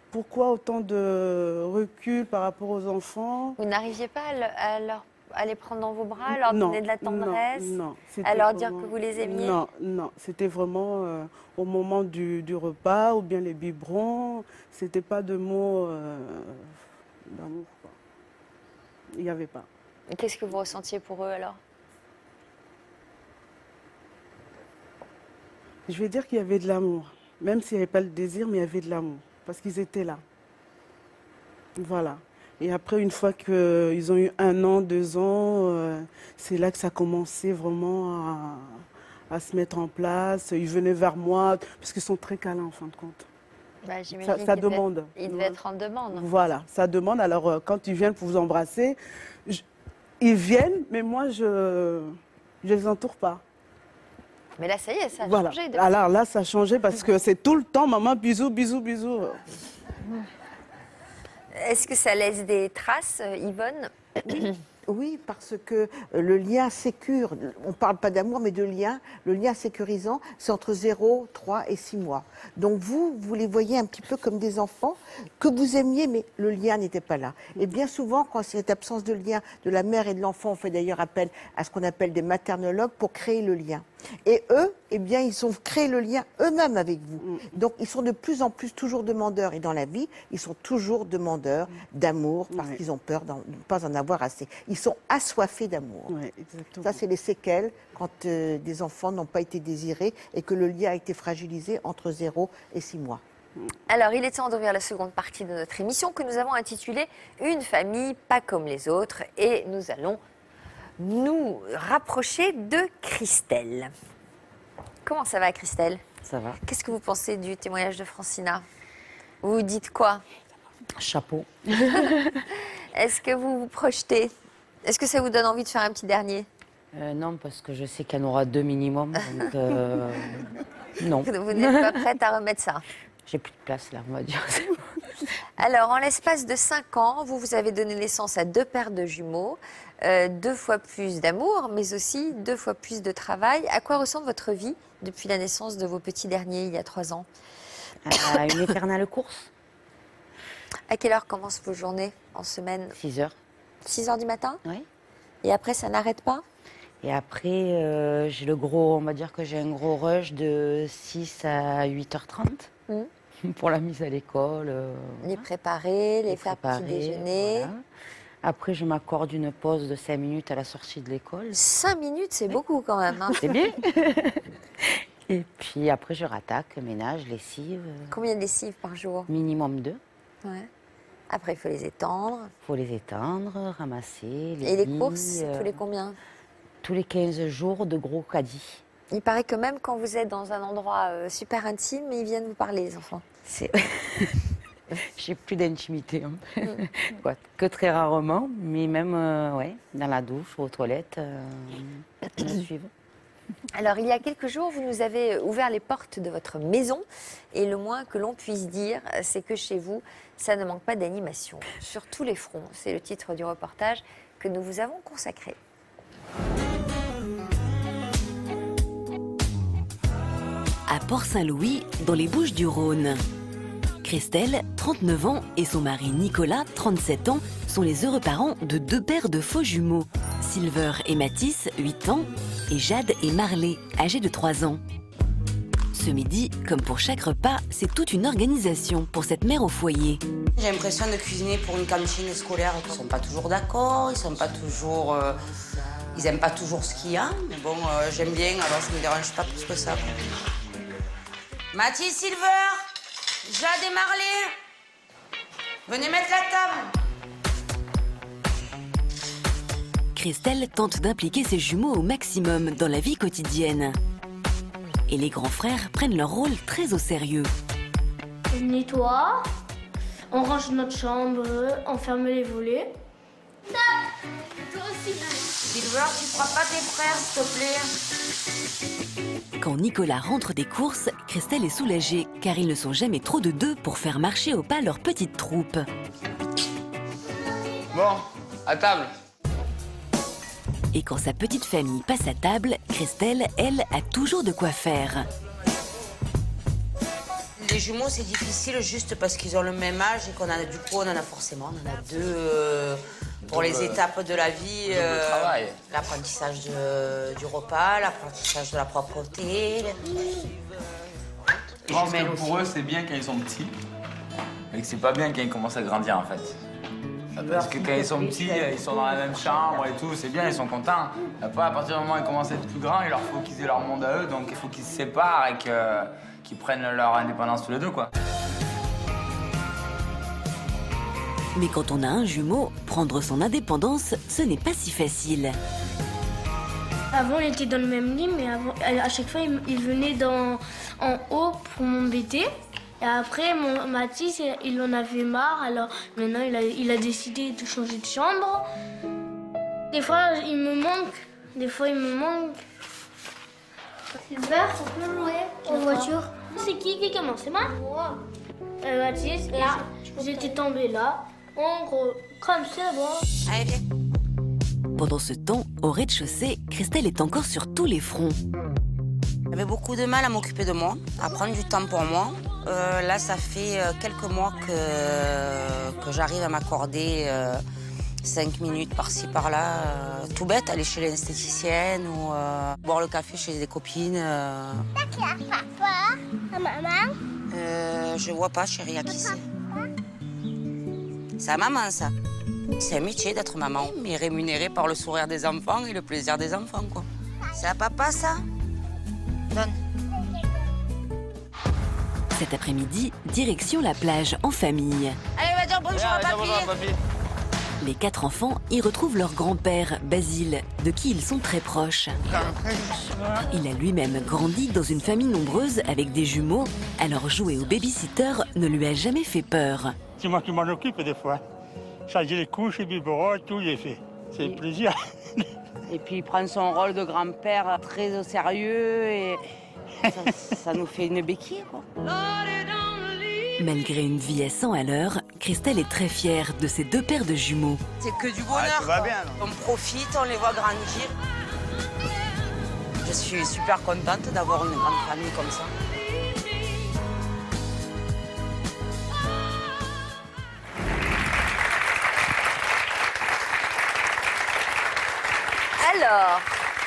Pourquoi autant de recul par rapport aux enfants? Vous n'arriviez pas à les prendre dans vos bras, à leur donner de la tendresse, non, à leur vraiment... dire que vous les aimiez? Non, c'était vraiment au moment du repas ou bien les biberons. C'était pas de mots d'amour, quoi. Il n'y avait pas. Et qu'est-ce que vous ressentiez pour eux alors? Je vais dire qu'il y avait de l'amour. Même s'il n'y avait pas le désir, mais il y avait de l'amour. Parce qu'ils étaient là. Voilà. Et après, une fois qu'ils ont eu 1 an, 2 ans, c'est là que ça commençait vraiment à se mettre en place. Ils venaient vers moi, parce qu'ils sont très câlins en fin de compte. Bah, j'imagine Ça qu'ils devaient- demande. Ils devaient être en demande. Voilà, ça demande. Alors, quand ils viennent pour vous embrasser, ils viennent, mais moi, je ne les entoure pas. Mais là, ça y est, ça a Voilà. changé. depuis. Alors là, ça a changé parce que c'est tout le temps, maman, bisous, bisous, bisous. Est-ce que ça laisse des traces, Yvonne? Oui, parce que le lien sécure, on ne parle pas d'amour, mais de lien, le lien sécurisant, c'est entre 0, 3 et 6 mois. Donc vous les voyez un petit peu comme des enfants que vous aimiez, mais le lien n'était pas là. Et bien souvent, quand cette absence de lien de la mère et de l'enfant, on fait d'ailleurs appel à ce qu'on appelle des maternologues pour créer le lien. Et eux, eh bien, ils ont créé le lien eux-mêmes avec vous. Donc, ils sont de plus en plus toujours demandeurs. Et dans la vie, ils sont toujours demandeurs d'amour parce qu'ils ont peur de ne pas en avoir assez. Ils sont assoiffés d'amour. Ouais, exactement. Ça, c'est les séquelles quand des enfants n'ont pas été désirés et que le lien a été fragilisé entre 0 et 6 mois. Alors, il est temps d'ouvrir la seconde partie de notre émission que nous avons intitulée « Une famille pas comme les autres » et nous allons nous rapprocher de Christelle. Comment ça va, Christelle? Ça va. Qu'est-ce que vous pensez du témoignage de Francina? Vous dites quoi? Chapeau. Est-ce que vous vous projetez? Est-ce que ça vous donne envie de faire un petit dernier? Non, parce que je sais qu'il y en aura 2 minimum, donc non. Vous n'êtes pas prête à remettre ça? J'ai plus de place là, on va dire. Alors, en l'espace de 5 ans, vous avez donné naissance à 2 paires de jumeaux, 2 fois plus d'amour, mais aussi 2 fois plus de travail. À quoi ressemble votre vie depuis la naissance de vos petits derniers, il y a 3 ans? Une éternelle course. À quelle heure commencent vos journées en semaine? 6 heures. 6 heures du matin? Oui. Et après, ça n'arrête pas? Et après, j'ai on va dire que j'ai un gros rush de 6 à 8h30 pour la mise à l'école. Les préparer, les faire petit déjeuner. Voilà. Après, je m'accorde une pause de 5 minutes à la sortie de l'école. 5 minutes, c'est beaucoup quand même. Hein. C'est bien. Et puis après, je rattaque, ménage, lessive. Combien de lessives par jour? Minimum 2. Ouais. Après, il faut les étendre. Il faut les étendre, ramasser. Et les courses, tous les combien? Tous les 15 jours de gros caddies. Il paraît que même quand vous êtes dans un endroit super intime, ils viennent vous parler, les enfants. J'ai plus d'intimité. Quoi, que très rarement, mais même ouais, dans la douche ou aux toilettes, ils me suivent. Alors, il y a quelques jours, vous nous avez ouvert les portes de votre maison. Et le moins que l'on puisse dire, c'est que chez vous, ça ne manque pas d'animation. Sur tous les fronts, c'est le titre du reportage que nous vous avons consacré. À Port-Saint-Louis, dans les Bouches-du-Rhône. Christelle, 39 ans, et son mari Nicolas, 37 ans, sont les heureux parents de 2 paires de faux jumeaux. Silver et Mathis, 8 ans, et Jade et Marley, âgés de 3 ans. Ce midi, comme pour chaque repas, c'est toute une organisation pour cette mère au foyer. J'ai l'impression de cuisiner pour une cantine scolaire. Ils ne sont pas toujours d'accord, ils sont pas toujours... ils n'aiment pas toujours ce qu'il y a, mais bon, j'aime bien, alors ça ne me dérange pas plus que ça. Mathis, Silver, Jade et Marley, venez mettre la table. Christelle tente d'impliquer ses jumeaux au maximum dans la vie quotidienne. Et les grands frères prennent leur rôle très au sérieux. On nettoie, on range notre chambre, on ferme les volets. Silver, tu feras pas tes frères, s'il te plaît. Quand Nicolas rentre des courses, Christelle est soulagée, car ils ne sont jamais trop de 2 pour faire marcher au pas leur petite troupe. Bon, à table. Et quand sa petite famille passe à table, Christelle, elle, a toujours de quoi faire. Les jumeaux, c'est difficile juste parce qu'ils ont le même âge et qu'on a, du coup, on en a forcément. On en a 2 pour les étapes de la vie. L'apprentissage du repas, l'apprentissage de la propreté. Je pense que pour eux, c'est bien quand ils sont petits, mais que c'est pas bien quand ils commencent à grandir, en fait. Parce que quand ils sont petits, ils sont dans la même chambre et tout, c'est bien, ils sont contents. Après, à partir du moment où ils commencent à être plus grands, il leur faut qu'ils aient leur monde à eux, donc il faut qu'ils se séparent et qu'ils prennent leur indépendance tous les 2, quoi. Mais quand on a un jumeau, prendre son indépendance, ce n'est pas si facile. Avant, on était dans le même lit, mais à chaque fois, il venait en haut pour m'embêter. Et après, Mathis, il en avait marre, alors maintenant, il a décidé de changer de chambre. Des fois, il me manque. Silver, on peut jouer En voiture. C'est qui commence? C'est moi? Mathis, là, j'étais tombée là. En gros, comme ça, bon. Allez, viens. Pendant ce temps, au rez-de-chaussée, Christelle est encore sur tous les fronts. J'avais beaucoup de mal à m'occuper de moi, à prendre du temps pour moi. Là, ça fait quelques mois que j'arrive à m'accorder 5 minutes par-ci, par-là. Tout bête, aller chez l'esthéticienne ou boire le café chez des copines. Papa, maman. Je vois pas, chérie, à qui c'est. C'est à maman, ça. C'est un métier d'être maman, mais rémunéré par le sourire des enfants et le plaisir des enfants, quoi. C'est à papa, ça? Donne. Cet après-midi, direction la plage en famille. Allez, va dire bonjour à papy. Les 4 enfants y retrouvent leur grand-père, Basile, de qui ils sont très proches. Il a lui-même grandi dans une famille nombreuse avec des jumeaux, alors jouer au baby-sitter ne lui a jamais fait peur. C'est moi qui m'en occupe des fois. Changer les couches, les biberons, tout y est fait. C'est un plaisir. Et puis il prend son rôle de grand-père très au sérieux et ça nous fait une béquille, quoi. Malgré une vie à 100 à l'heure, Christelle est très fière de ses 2 paires de jumeaux. C'est que du bonheur. tout va bien, on profite, on les voit grandir. Je suis super contente d'avoir une grande famille comme ça. Alors,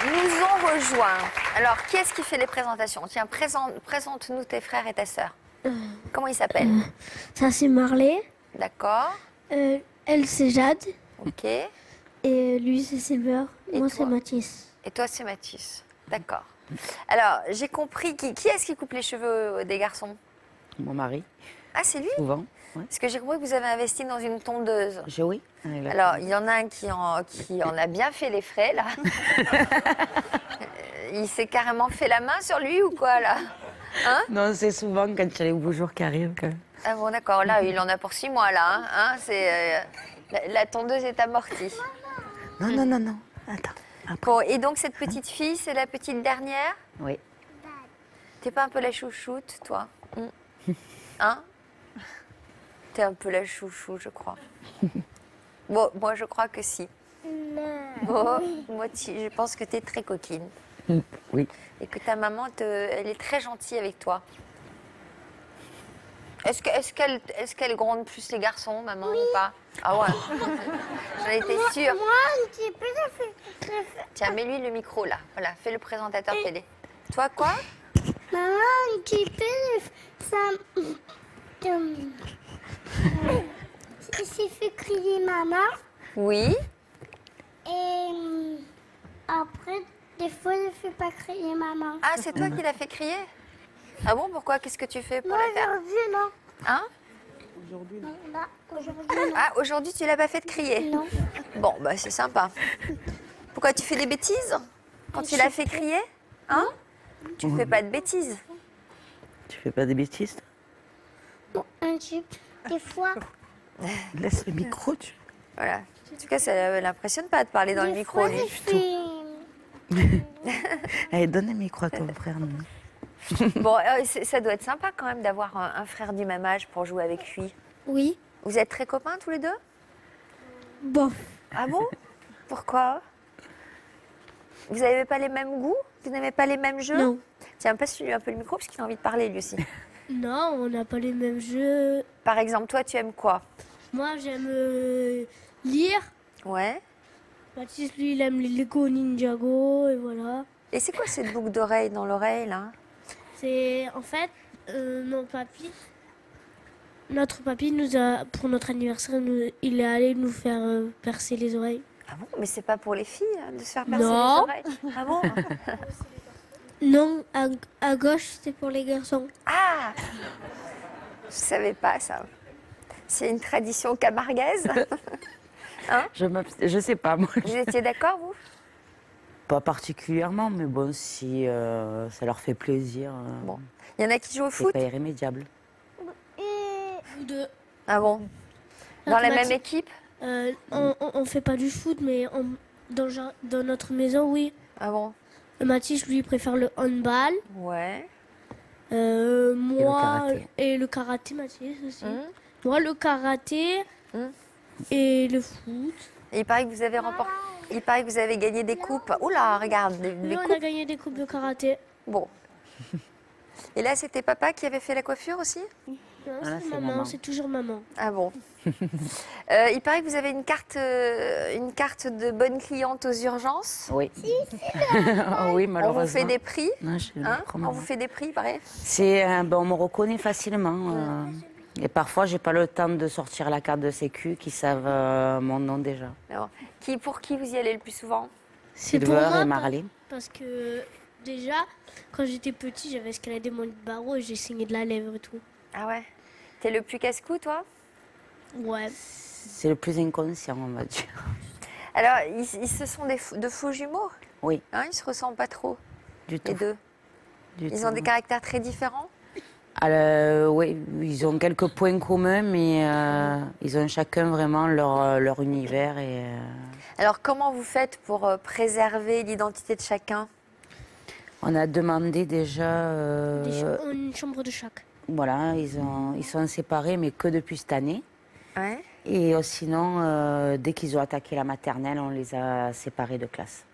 nous ont rejoint. Alors, qui est-ce qui fait les présentations? Tiens, présente-nous tes frères et ta sœur. Comment ils s'appellent? Ça, c'est Marley. D'accord. Elle, c'est Jade. Ok. Et lui, c'est Silver. Et Moi, toi? c'est Mathis. Et toi, c'est Mathis. D'accord. Alors, j'ai compris. Qui est-ce qui coupe les cheveux des garçons? Mon mari, Ah, c'est lui? souvent. Ouais. Parce que j'ai compris que vous avez investi dans une tondeuse. Oui. Alors, il y en a un qui en a bien fait les frais, là. Il s'est carrément fait la main sur lui ou quoi, là? Hein? Non, c'est souvent quand il y a les beaux jours qui arrivent. Ah bon, d'accord. Là, il en a pour 6 mois, là. Hein, la tondeuse est amortie. Non. Attends. Bon, et donc, cette petite fille, c'est la petite dernière? Oui. T'es pas un peu la chouchoute, toi? Hein? T'es un peu la chouchou, je crois. Bon, moi, je crois que si. Bon, moi, je pense que t'es très coquine. Oui. Et que ta maman, elle est très gentille avec toi. Est-ce qu'elle gronde plus les garçons, maman, ou pas? Ah ouais. J'en étais sûre. Moi, un petit peu, Tiens, mets-lui le micro, là. Voilà, fais le présentateur télé. Toi, quoi? maman, un petit peu, ça... J'ai fait crier maman. Oui. Et après, des fois, je ne fais pas crier maman. Ah, c'est toi qui l'as fait crier? Ah bon, pourquoi? Qu'est-ce que tu fais pour Non, la faire? aujourd'hui, non. Hein? Aujourd'hui, non. Aujourd'hui, non. Ah, aujourd'hui, tu l'as pas fait de crier? Non. Bon, bah c'est sympa. Pourquoi tu fais des bêtises quand tu l'as fait crier? Hein? Tu fais pas de bêtises. Tu fais pas des bêtises? Bon, un petit peu, des fois. Laisse le micro, tu... Voilà. En tout cas, ça l'impressionne pas de parler dans le Des micro, fois, lui. je fais... Allez, donne le micro à ton frère. Bon, ça doit être sympa quand même d'avoir un frère du même âge pour jouer avec lui. Oui. Vous êtes très copains tous les deux? Bon. Ah bon? Pourquoi? Vous n'avez pas les mêmes goûts? Vous n'aimez pas les mêmes jeux? Non. Tiens, passe-lui un peu le micro parce qu'il a envie de parler lui aussi. Non, on n'a pas les mêmes jeux. Par exemple, toi, tu aimes quoi? Moi, j'aime lire. Ouais. Mathis, lui, il aime les Lego Ninjago, et voilà. Et c'est quoi cette boucle d'oreille dans l'oreille, là? C'est, en fait, notre papy nous a, pour notre anniversaire, il est allé nous faire percer les oreilles. Ah bon? Mais c'est pas pour les filles hein, de se faire percer Non. les oreilles? Ah bon? Non, à gauche, c'est pour les garçons. Ah! Je savais pas ça. C'est une tradition camarguaise? Hein? Je sais pas, moi. Vous étiez d'accord, vous? Pas particulièrement, mais bon, si ça leur fait plaisir. Bon. Il y en a qui jouent au C'est foot? pas irrémédiable. Ou deux. Ah bon? Dans la même équipe? On fait pas du foot, mais dans notre maison, oui. Ah bon? Mathis, lui, préfère le handball. Ouais. Moi, karaté. et le karaté, Mathis aussi. Moi, le karaté et le foot. Et il paraît que vous avez remporté. Il paraît que vous avez gagné des coupes. Oula, regarde, des Nous, on coupes. a gagné des coupes de karaté. Bon. Et là, c'était papa qui avait fait la coiffure aussi? Non, Voilà, c'est c'est maman, maman. c'est toujours maman. Ah bon. Il paraît que vous avez une carte de bonne cliente aux urgences. Oui. Oui, On malheureusement. vous fait des prix. Non, je le Hein? prends, On maman. vous fait des prix, pareil. C'est, on me reconnaît facilement. Et parfois, j'ai pas le temps de sortir la carte de sécu qui savent mon nom déjà. Alors, pour qui vous y allez le plus souvent? C'est pour Silver moi, et Marley. parce que déjà, quand j'étais petit, j'avais escaladé mon lit de barreau et j'ai saigné de la lèvre et tout. Ah ouais. T'es le plus casse-cou, toi? Ouais. c'est le plus inconscient, on va dire. Alors, ce sont de faux jumeaux? Oui. Hein, ils ne se ressemblent pas trop, Du tout. les deux? Ils ont des caractères très différents? Oui, ils ont quelques points communs, mais ils ont chacun vraiment leur univers. Alors, comment vous faites pour préserver l'identité de chacun? On a demandé déjà... Une chambre de chaque. Voilà, ils sont séparés, mais que depuis cette année. Ouais. Et sinon, dès qu'ils ont attaqué la maternelle, on les a séparés de classe.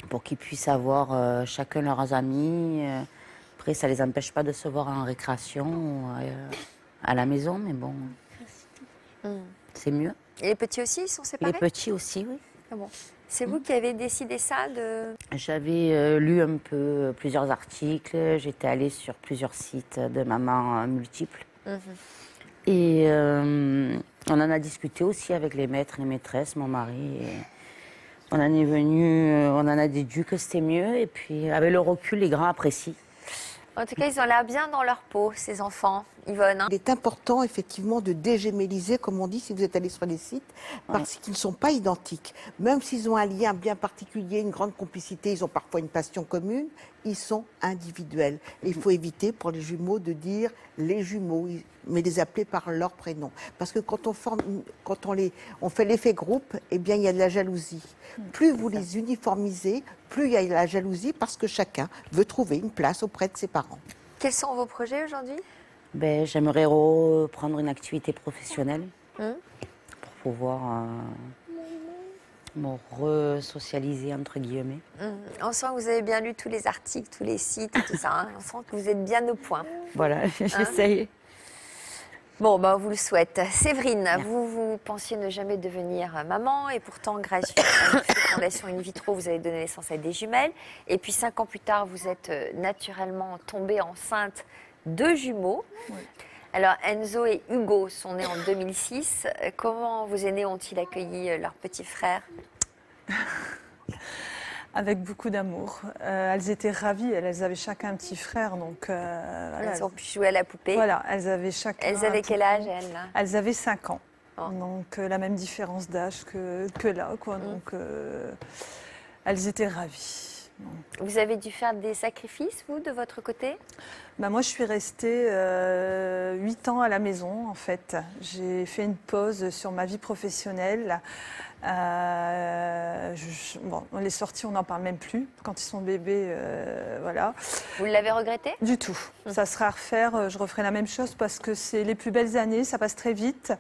Pour qu'ils puissent avoir chacun leurs amis. Après, ça ne les empêche pas de se voir en récréation ou à la maison, mais bon, c'est mieux. Et les petits aussi, ils sont séparés? Les petits aussi, oui. Ah bon. C'est vous qui avez décidé ça J'avais lu un peu plusieurs articles, j'étais allée sur plusieurs sites de mamans multiples. Et on en a discuté aussi avec les maîtres, les maîtresses, mon mari. Et on en est venu, on en a déduit que c'était mieux. Et puis, avec le recul, les grands apprécient. En tout cas, ils ont l'air bien dans leur peau, ces enfants, Yvonne. Hein. Il est important, effectivement, de dégéméliser, comme on dit, si vous êtes allé sur les sites, parce qu'ils ne sont pas identiques. Même s'ils ont un lien bien particulier, une grande complicité, ils ont parfois une passion commune, ils sont individuels. Et il faut éviter, pour les jumeaux, de dire les jumeaux, mais les appeler par leur prénom. Parce que quand on fait l'effet groupe, eh bien, il y a de la jalousie. Plus vous les uniformisez, plus il y a de la jalousie, parce que chacun veut trouver une place auprès de ses parents. Quels sont vos projets aujourd'hui? J'aimerais reprendre une activité professionnelle pour pouvoir me re-socialiser, entre guillemets. On sent que vous avez bien lu tous les articles, tous les sites et tout ça. Hein. On sent que vous êtes bien au point. Voilà, j'essaye. Bon, on vous le souhaite. Séverine, vous pensiez ne jamais devenir maman et pourtant, grâce à une fécondation in vitro, vous avez donné naissance à des jumelles. Et puis 5 ans plus tard, vous êtes naturellement tombée enceinte de jumeaux. Oui. Alors, Enzo et Hugo sont nés en 2006. Comment vos aînés ont-ils accueilli leur petit frère? Avec beaucoup d'amour. Elles étaient ravies. Elles avaient chacun un petit frère. Donc, elles ont pu jouer à la poupée. Voilà, elles avaient chacun. Elles avaient quel âge, elles? Elles avaient 5 ans. Oh. Donc, la même différence d'âge que là. Quoi. Donc, elles étaient ravies. Vous avez dû faire des sacrifices, vous, de votre côté? Moi, je suis restée 8 ans à la maison, en fait. J'ai fait une pause sur ma vie professionnelle. Les sorties, on n'en parle même plus. Quand ils sont bébés, voilà. Vous l'avez regretté? Du tout. Ça sera à refaire. Je referai la même chose parce que c'est les plus belles années. Ça passe très vite.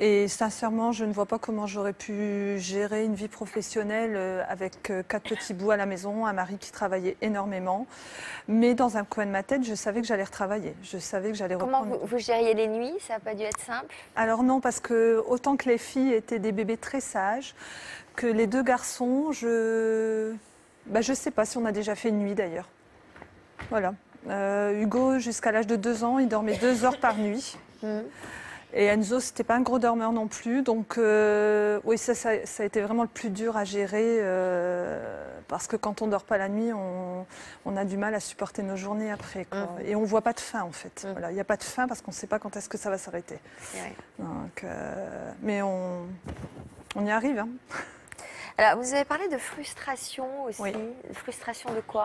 Et sincèrement, je ne vois pas comment j'aurais pu gérer une vie professionnelle avec 4 petits bouts à la maison, un mari qui travaillait énormément. Mais dans un coin de ma tête, je savais que j'allais retravailler. Je savais que j'allais reprendre. Comment vous gériez les nuits? Ça n'a pas dû être simple? Alors non, parce que autant que les filles étaient des bébés très sages, que les 2 garçons, je ne sais pas si on a déjà fait une nuit d'ailleurs. Voilà. Hugo, jusqu'à l'âge de 2 ans, il dormait 2 heures par nuit. Et Enzo, c'était pas un gros dormeur non plus. Donc, oui, ça a été vraiment le plus dur à gérer. Parce que quand on dort pas la nuit, on a du mal à supporter nos journées après. Quoi. Et on voit pas de fin, en fait. Voilà, il n'y a pas de fin parce qu'on ne sait pas quand est-ce que ça va s'arrêter. Donc, mais on y arrive. Hein. Alors, vous avez parlé de frustration aussi. Oui. Frustration de quoi?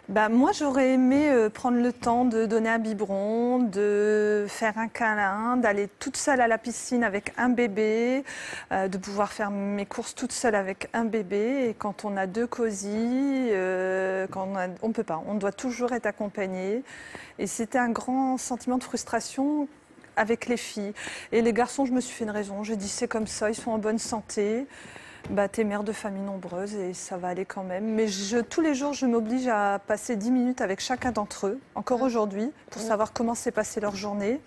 Moi, j'aurais aimé prendre le temps de donner un biberon, de faire un câlin, d'aller toute seule à la piscine avec un bébé, de pouvoir faire mes courses toute seule avec un bébé. Et quand on a 2 cosy, on ne peut pas. On doit toujours être accompagné. Et c'était un grand sentiment de frustration avec les filles. Et les garçons, je me suis fait une raison. J'ai dit, c'est comme ça, ils sont en bonne santé. T'es mère de famille nombreuse et ça va aller quand même. Mais tous les jours, je m'oblige à passer 10 minutes avec chacun d'entre eux, encore aujourd'hui, pour savoir comment s'est passée leur journée.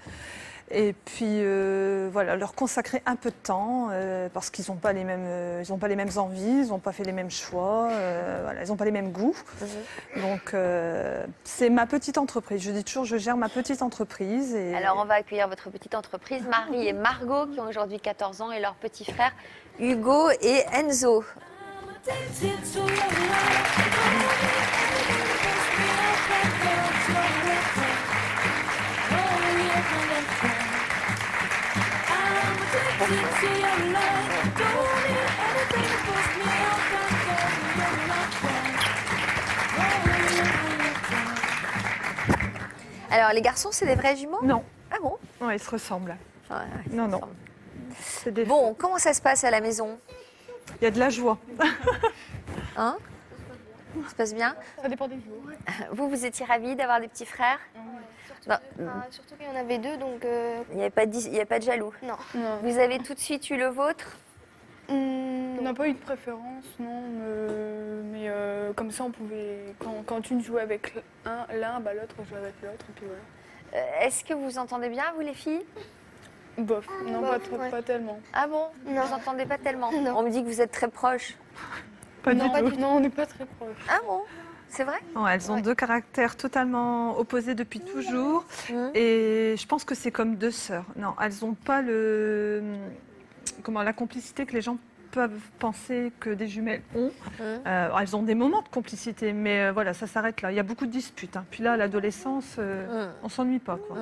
Et puis, voilà, leur consacrer un peu de temps, parce qu'ils n'ont pas les mêmes envies, ils n'ont pas fait les mêmes choix, voilà, ils n'ont pas les mêmes goûts. Donc, c'est ma petite entreprise. Je dis toujours, je gère ma petite entreprise. Et... Alors, on va accueillir votre petite entreprise, Marie et Margot, qui ont aujourd'hui 14 ans, et leur petit frère, Hugo et Enzo. Alors, les garçons, c'est des vrais jumeaux? Non. Ah bon? Ouais, ils se ressemblent. Ouais, Non, non. C'est des Bon, comment ça se passe à la maison? Il y a de la joie. Hein? Ça se passe bien? Ça dépend des jours. Vous étiez ravis d'avoir des petits frères? Surtout qu'il y en avait deux, donc... Il n'y avait pas de jaloux? Non. Vous avez tout de suite eu le vôtre? On n'a pas eu de préférence, non. Mais comme ça, on pouvait... Quand une jouait avec l'un, bah, l'autre jouait avec l'autre, et puis voilà. Est-ce que vous entendez bien, vous les filles? Bof, non, pas tellement. Ah bon? Non. Vous entendez pas tellement? Non. On me dit que vous êtes très proches. Non, on n'est pas très proches. Ah bon? C'est vrai? Non, elles ont deux caractères totalement opposés depuis toujours. Et je pense que c'est comme deux sœurs. Non, elles n'ont pas la complicité que les gens peuvent penser que des jumelles ont. Elles ont des moments de complicité, mais voilà, ça s'arrête là. Il y a beaucoup de disputes. Hein. Puis là, à l'adolescence, on ne s'ennuie pas. Quoi.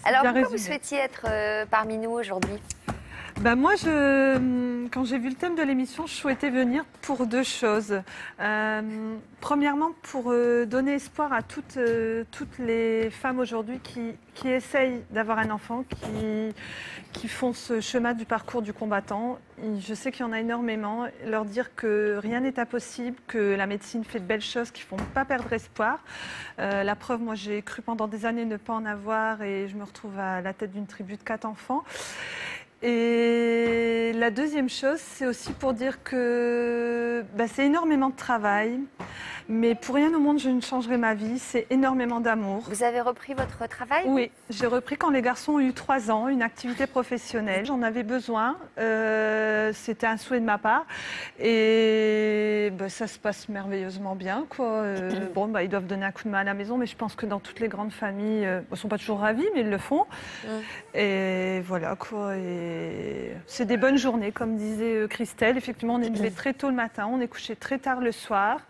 Alors, bien pourquoi résumé. vous souhaitiez être parmi nous aujourd'hui? Ben moi, quand j'ai vu le thème de l'émission, je souhaitais venir pour deux choses. Premièrement, pour donner espoir à toutes les femmes aujourd'hui qui essayent d'avoir un enfant, qui font ce chemin du parcours du combattant. Je sais qu'il y en a énormément. Leur dire que rien n'est impossible, que la médecine fait de belles choses, qu'il ne faut pas perdre espoir. La preuve, moi, j'ai cru pendant des années ne pas en avoir et je me retrouve à la tête d'une tribu de 4 enfants. Et la deuxième chose, c'est aussi pour dire que c'est énormément de travail, mais pour rien au monde je ne changerai ma vie, c'est énormément d'amour. Vous avez repris votre travail? Oui, j'ai repris quand les garçons ont eu 3 ans, une activité professionnelle. J'en avais besoin, c'était un souhait de ma part, et ça se passe merveilleusement bien, quoi. Ils doivent donner un coup de main à la maison, mais je pense que dans toutes les grandes familles, ils ne sont pas toujours ravis, mais ils le font. Et voilà, quoi. Et c'est des bonnes journées, comme disait Christelle. Effectivement, on est levé très tôt le matin, on est couché très tard le soir.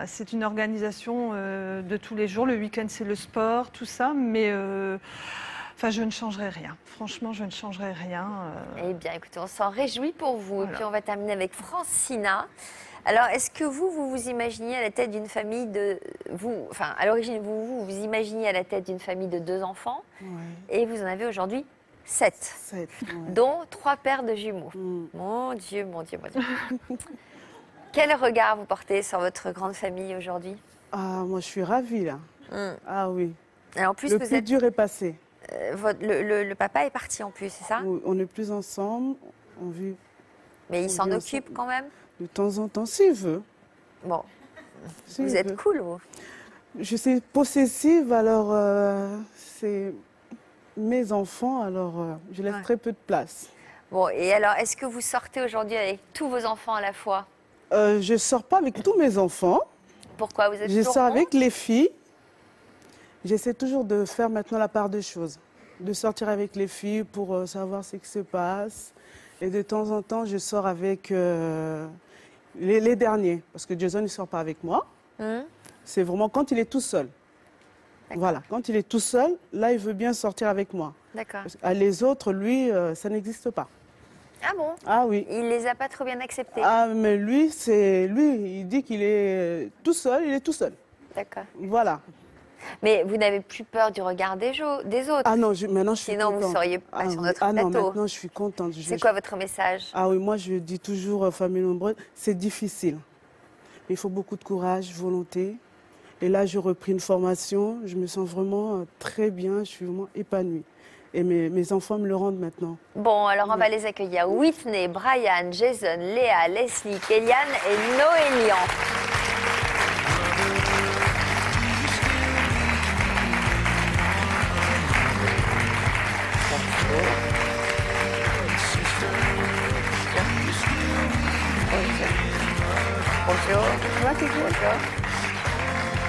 C'est une organisation de tous les jours. Le week-end, c'est le sport, tout ça. Mais je ne changerai rien. Franchement, je ne changerai rien. Eh bien, écoutez, on s'en réjouit pour vous. Voilà. Et puis, on va terminer avec Francina. Alors, est-ce que vous imaginiez à la tête d'une famille de... à l'origine, vous imaginiez à la tête d'une famille de 2 enfants. Ouais. Et vous en avez aujourd'hui 7. Ouais. Dont 3 paires de jumeaux. Mon Dieu, mon Dieu, mon Dieu. Quel regard vous portez sur votre grande famille aujourd'hui? Ah, moi, je suis ravie, là. Ah oui. Et en plus, le plus dur est passé. Le papa est parti en plus, c'est ça? Oui, on n'est plus ensemble. Mais il s'en occupe quand même? De temps en temps, s'il veut. Bon. Vous êtes cool, vous? Je suis possessive, alors c'est mes enfants, alors je laisse très peu de place. Bon, et alors, est-ce que vous sortez aujourd'hui avec tous vos enfants à la fois? Je ne sors pas avec tous mes enfants. Pourquoi? Vous êtes Je sors avec les filles. J'essaie toujours de faire maintenant la part des choses. De sortir avec les filles pour savoir ce qui se passe. Et de temps en temps, je sors avec les derniers. Parce que Jason ne sort pas avec moi. C'est vraiment quand il est tout seul. Voilà, quand il est tout seul, là, il veut bien sortir avec moi. D'accord. Les autres, lui, ça n'existe pas. Ah bon? Ah oui. Il les a pas trop bien acceptés? Ah, mais lui, il dit qu'il est tout seul, il est tout seul. D'accord. Voilà. Mais vous n'avez plus peur du regard des autres? Ah non, maintenant je suis Sinon, contente. vous ne seriez pas sur notre plateau. plateau. Non, maintenant je suis contente. C'est quoi votre message? Ah oui, moi je dis toujours, famille nombreuse, c'est difficile. Il faut beaucoup de courage, volonté. Et là, j'ai repris une formation, je me sens vraiment très bien, je suis vraiment épanouie. Et mes enfants me le rendent maintenant. Bon, alors on va les accueillir. Whitney, Brian, Jason, Léa, Leslie, Kéliane et Noélian.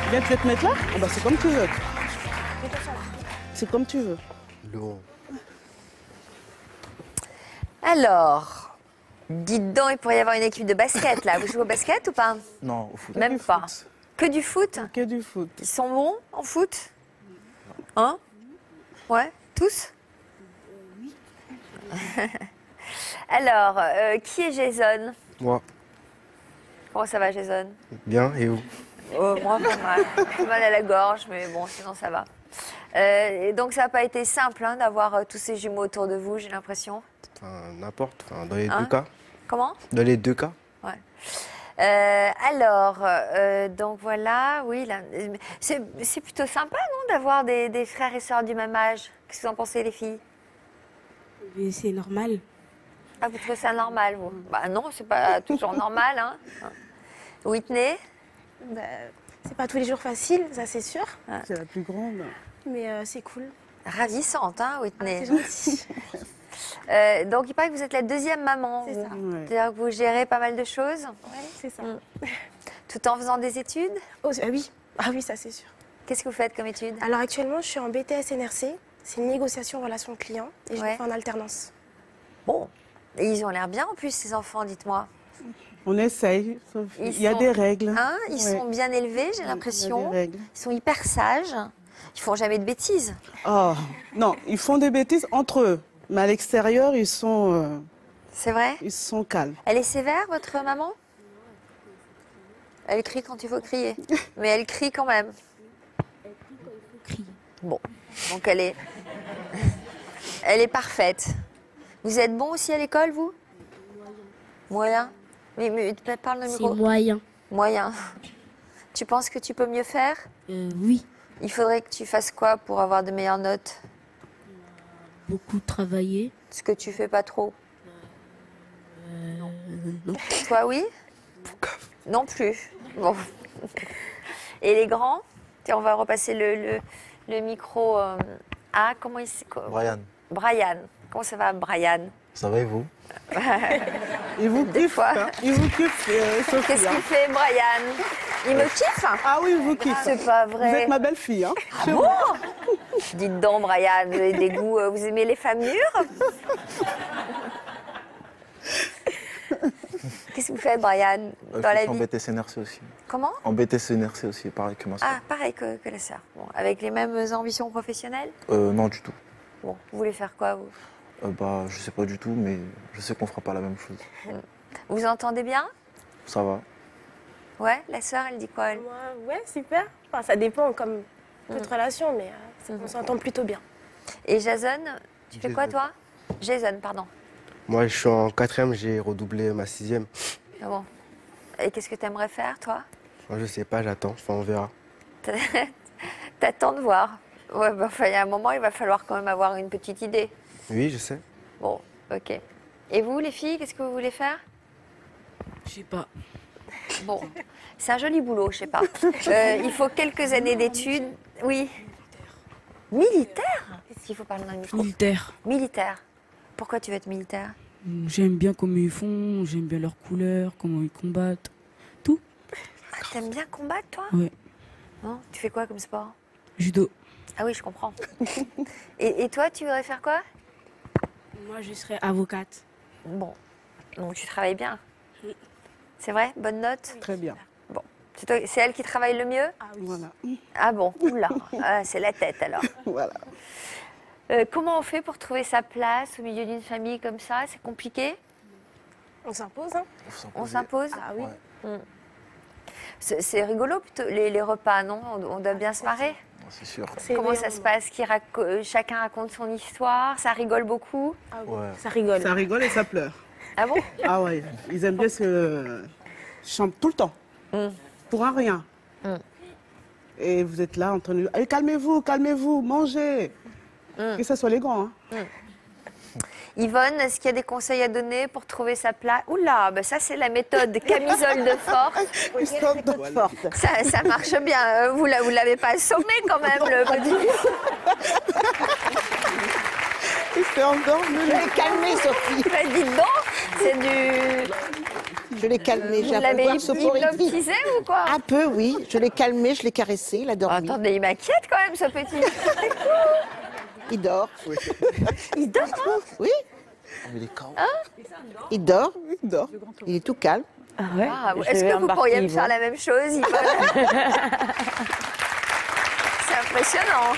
Bien, tu veux te mettre là? Ah bah, c'est comme tu veux. C'est comme tu veux. Non. Alors, dites donc, il pourrait y avoir une équipe de basket là. Vous jouez au basket ou pas? Non, au foot. Même pas. Que du foot? Que du foot. Ils sont bons en foot? Hein? Ouais, tous? Alors, qui est Jason? Moi, Comment ça va, Jason? bien, et vous? Moi, pas mal. J'ai mal à la gorge, mais bon, sinon ça va. Et donc, ça n'a pas été simple hein, d'avoir tous ces jumeaux autour de vous, j'ai l'impression. Enfin, n'importe, enfin, dans les Hein? deux cas. Comment? Dans les deux cas. Ouais. Donc voilà, oui, là, c'est plutôt sympa, non, d'avoir des frères et sœurs du même âge. Qu'est-ce que vous en pensez, les filles? C'est normal. Ah, vous trouvez ça normal, vous? Bah non, c'est pas toujours normal, hein. Whitney? C'est pas tous les jours facile, ça c'est sûr. C'est la plus grande. Mais c'est cool. Ravissante, hein, Whitney? C'est gentil. Donc, il paraît que vous êtes la deuxième maman. C'est ça. Ouais. C'est-à-dire que vous gérez pas mal de choses, Ouais, c'est ça. tout en faisant des études. Oh, oui. Ah oui, ça c'est sûr. Qu'est-ce que vous faites comme études? Alors actuellement, je suis en BTS NRC. C'est une négociation relation client et je Ouais. le fais en alternance. Bon. Et ils ont l'air bien, en plus, ces enfants, dites-moi. On essaye, sauf Ils il y a sont- des règles. Hein, ils Ouais. sont bien élevés, j'ai Il y a l'impression. des règles. Ils sont hyper sages. Ils font jamais de bêtises. Oh, non, ils font des bêtises entre eux. Mais à l'extérieur, ils sont C'est vrai? calmes. Elle est sévère, votre maman? Elle crie quand il faut crier. Mais elle crie quand même. Bon, donc elle est parfaite. Vous êtes bon aussi à l'école, vous? Moyen. Mais parle le micro. C'est moyen. Moyen. Tu penses que tu peux mieux faire? Oui, Il faudrait que tu fasses quoi pour avoir de meilleures notes? beaucoup travailler. Ce que tu fais pas trop. Non. Toi, oui? Non plus. Bon. Et les grands? Tiens, on va repasser le micro à... Comment il s'appelle? Brian, Brian. Comment ça va, Brian? ça va et vous? Ils vous Des kiffent, fois. hein. Ils vous kiffent, Sophie. Qu'est-ce hein. qu'il fait, Brian? Il me kiffe? Ah oui, ils vous kiffent. C'est pas Vous vrai. êtes ma belle-fille, hein. Ah bon? Dites donc, Brian, vous avez des goûts, vous aimez les femmes mûres? Qu'est-ce que vous faites, Brian, dans la je suis en vie? BTS NRC aussi. Comment? En BTS NRC aussi, pareil que ma soeur. Ah, pareil que la sœur. Bon, avec les mêmes ambitions professionnelles? Non, du tout. Bon, vous voulez faire quoi, vous? Je sais pas du tout, mais je sais qu'on fera pas la même chose. Vous vous entendez bien? Ça va. Ouais, la sœur, elle dit quoi, elle? Moi, ouais, super. Enfin, ça dépend comme toute relation, mais on s'entend plutôt bien. Et Jason, tu fais quoi, Jason. toi? Jason, pardon. Moi, je suis en 4e, j'ai redoublé ma 6e. Ah bon. Et qu'est-ce que tu aimerais faire, toi? Moi, je sais pas, j'attends, enfin, on verra. T'attends de voir. Ouais, bah, enfin, il y a un moment, il va falloir quand même avoir une petite idée. Oui, je sais. Bon, ok. Et vous, les filles, qu'est-ce que vous voulez faire? Je sais pas. Bon, c'est un joli boulot, je sais pas. Il faut quelques années d'études. Oui. Militaire? Est-ce qu'il faut parler dans le micro? Militaire. Militaire. Pourquoi tu veux être militaire? J'aime bien comment ils font, j'aime bien leurs couleurs, comment ils combattent. Ah, t'aimes bien combattre, toi? Ouais. Non? Tu fais quoi comme sport? Judo. Ah oui, je comprends. Et toi, tu voudrais faire quoi? Moi, je serais avocate. Bon, donc tu travailles bien. C'est vrai? Bonne note? Très bien. Bon. C'est elle qui travaille le mieux? Voilà. Ah bon, oula, ah, c'est la tête alors. Voilà. Comment on fait pour trouver sa place au milieu d'une famille comme ça? C'est compliqué? On s'impose, hein? On s'impose? Ah oui. Mm. C'est rigolo plutôt, les repas, non? On doit bien se marrer? C'est sûr. Comment ça se passe? Chacun raconte son histoire? Ça rigole beaucoup? Ouais. Ça rigole. Ça rigole et ça pleure. Ah bon? Ah ouais, ils aiment bien se chanter tout le temps. Pour un rien. Et vous êtes là en train de... Allez, calmez-vous, calmez-vous, mangez. Que ce soit les grands. Hein. Yvonne, est-ce qu'il y a des conseils à donner pour trouver sa place? Oula, bah ça c'est la méthode camisole de force. Ça marche bien. Vous l'avez pas assommé quand même, le petit. Il s'est endormi. Je l'ai calmé, Sophie. Dites donc, c'est du... Je l'ai calmé. Vous J'ai un l'avez pouvoir soporifique. hypnotisé ou quoi? Un peu, oui. Je l'ai calmé, je l'ai caressé, il a dormi. Attendez, il m'inquiète quand même, ce petit. Il dort. Il dort, hein? Oui. Mais les camps. Il dort. Il dort. Il est tout calme. Ah ouais. Est-ce que vous pourriez me faire la même chose, Yvonne? C'est impressionnant.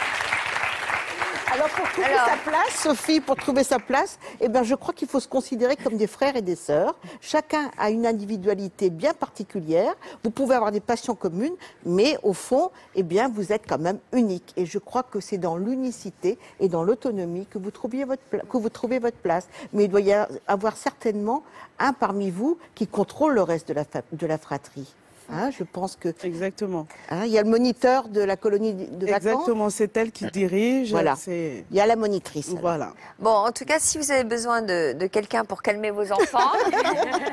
Alors pour trouver sa place, Sophie, pour trouver sa place, eh ben, je crois qu'il faut se considérer comme des frères et des sœurs. Chacun a une individualité bien particulière. Vous pouvez avoir des passions communes, mais au fond, eh bien, vous êtes quand même unique. Et je crois que c'est dans l'unicité et dans l'autonomie que vous trouvez votre place. Mais il doit y avoir certainement un parmi vous qui contrôle le reste de la fratrie. Hein, je pense que... Exactement. Hein, il y a le moniteur de la colonie de vacances. Exactement, c'est elle qui dirige. Voilà. Il y a la monitrice. Alors. Voilà. Bon, en tout cas, si vous avez besoin de quelqu'un pour calmer vos enfants,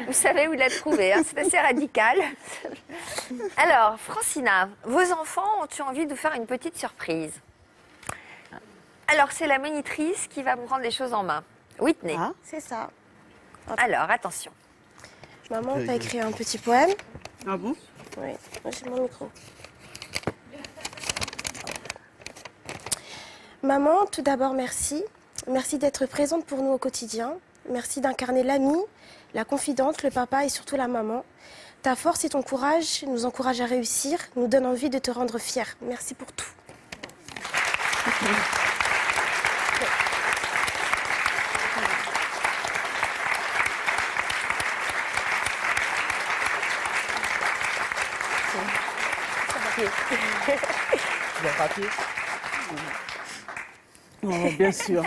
vous savez où la trouver. Hein, c'est assez radical. Alors, Francina, vos enfants ont-ils envie de vous faire une petite surprise? Alors, c'est la monitrice qui va prendre les choses en main. Whitney. Ah, c'est ça. Alors, attention. Maman t'a écrit un petit poème. Ah bon? Oui, moi j'ai mon micro. Maman, tout d'abord merci. Merci d'être présente pour nous au quotidien. Merci d'incarner l'amie, la confidente, le papa et surtout la maman. Ta force et ton courage nous encouragent à réussir, nous donnent envie de te rendre fière. Merci pour tout. Papier. Oh, bien sûr.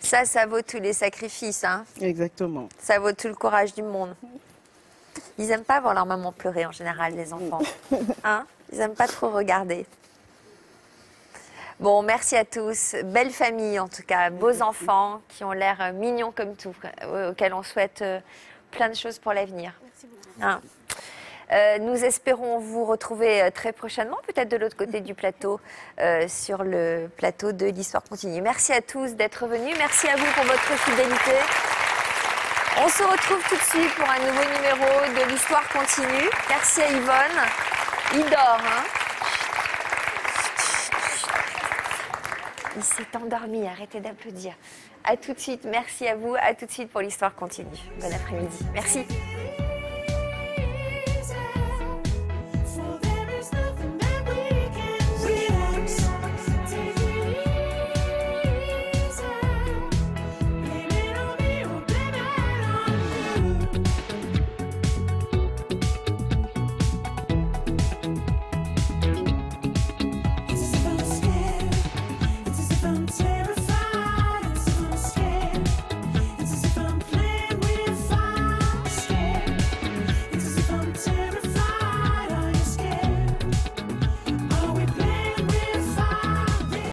Ça vaut tous les sacrifices. Hein. Exactement. Ça vaut tout le courage du monde. Ils n'aiment pas voir leur maman pleurer en général, les enfants. Hein? Ils n'aiment pas trop regarder. Bon, merci à tous. Belle famille en tout cas. Beaux enfants qui ont l'air mignons comme tout, auxquels on souhaite plein de choses pour l'avenir. Merci beaucoup. Hein? Nous espérons vous retrouver très prochainement, peut-être de l'autre côté du plateau, sur le plateau de l'Histoire continue. Merci à tous d'être venus. Merci à vous pour votre fidélité. On se retrouve tout de suite pour un nouveau numéro de l'Histoire continue. Merci à Yvonne. Il dort, hein? Il s'est endormi, arrêtez d'applaudir. À tout de suite, merci à vous. À tout de suite pour l'Histoire continue. Bon après-midi. Merci.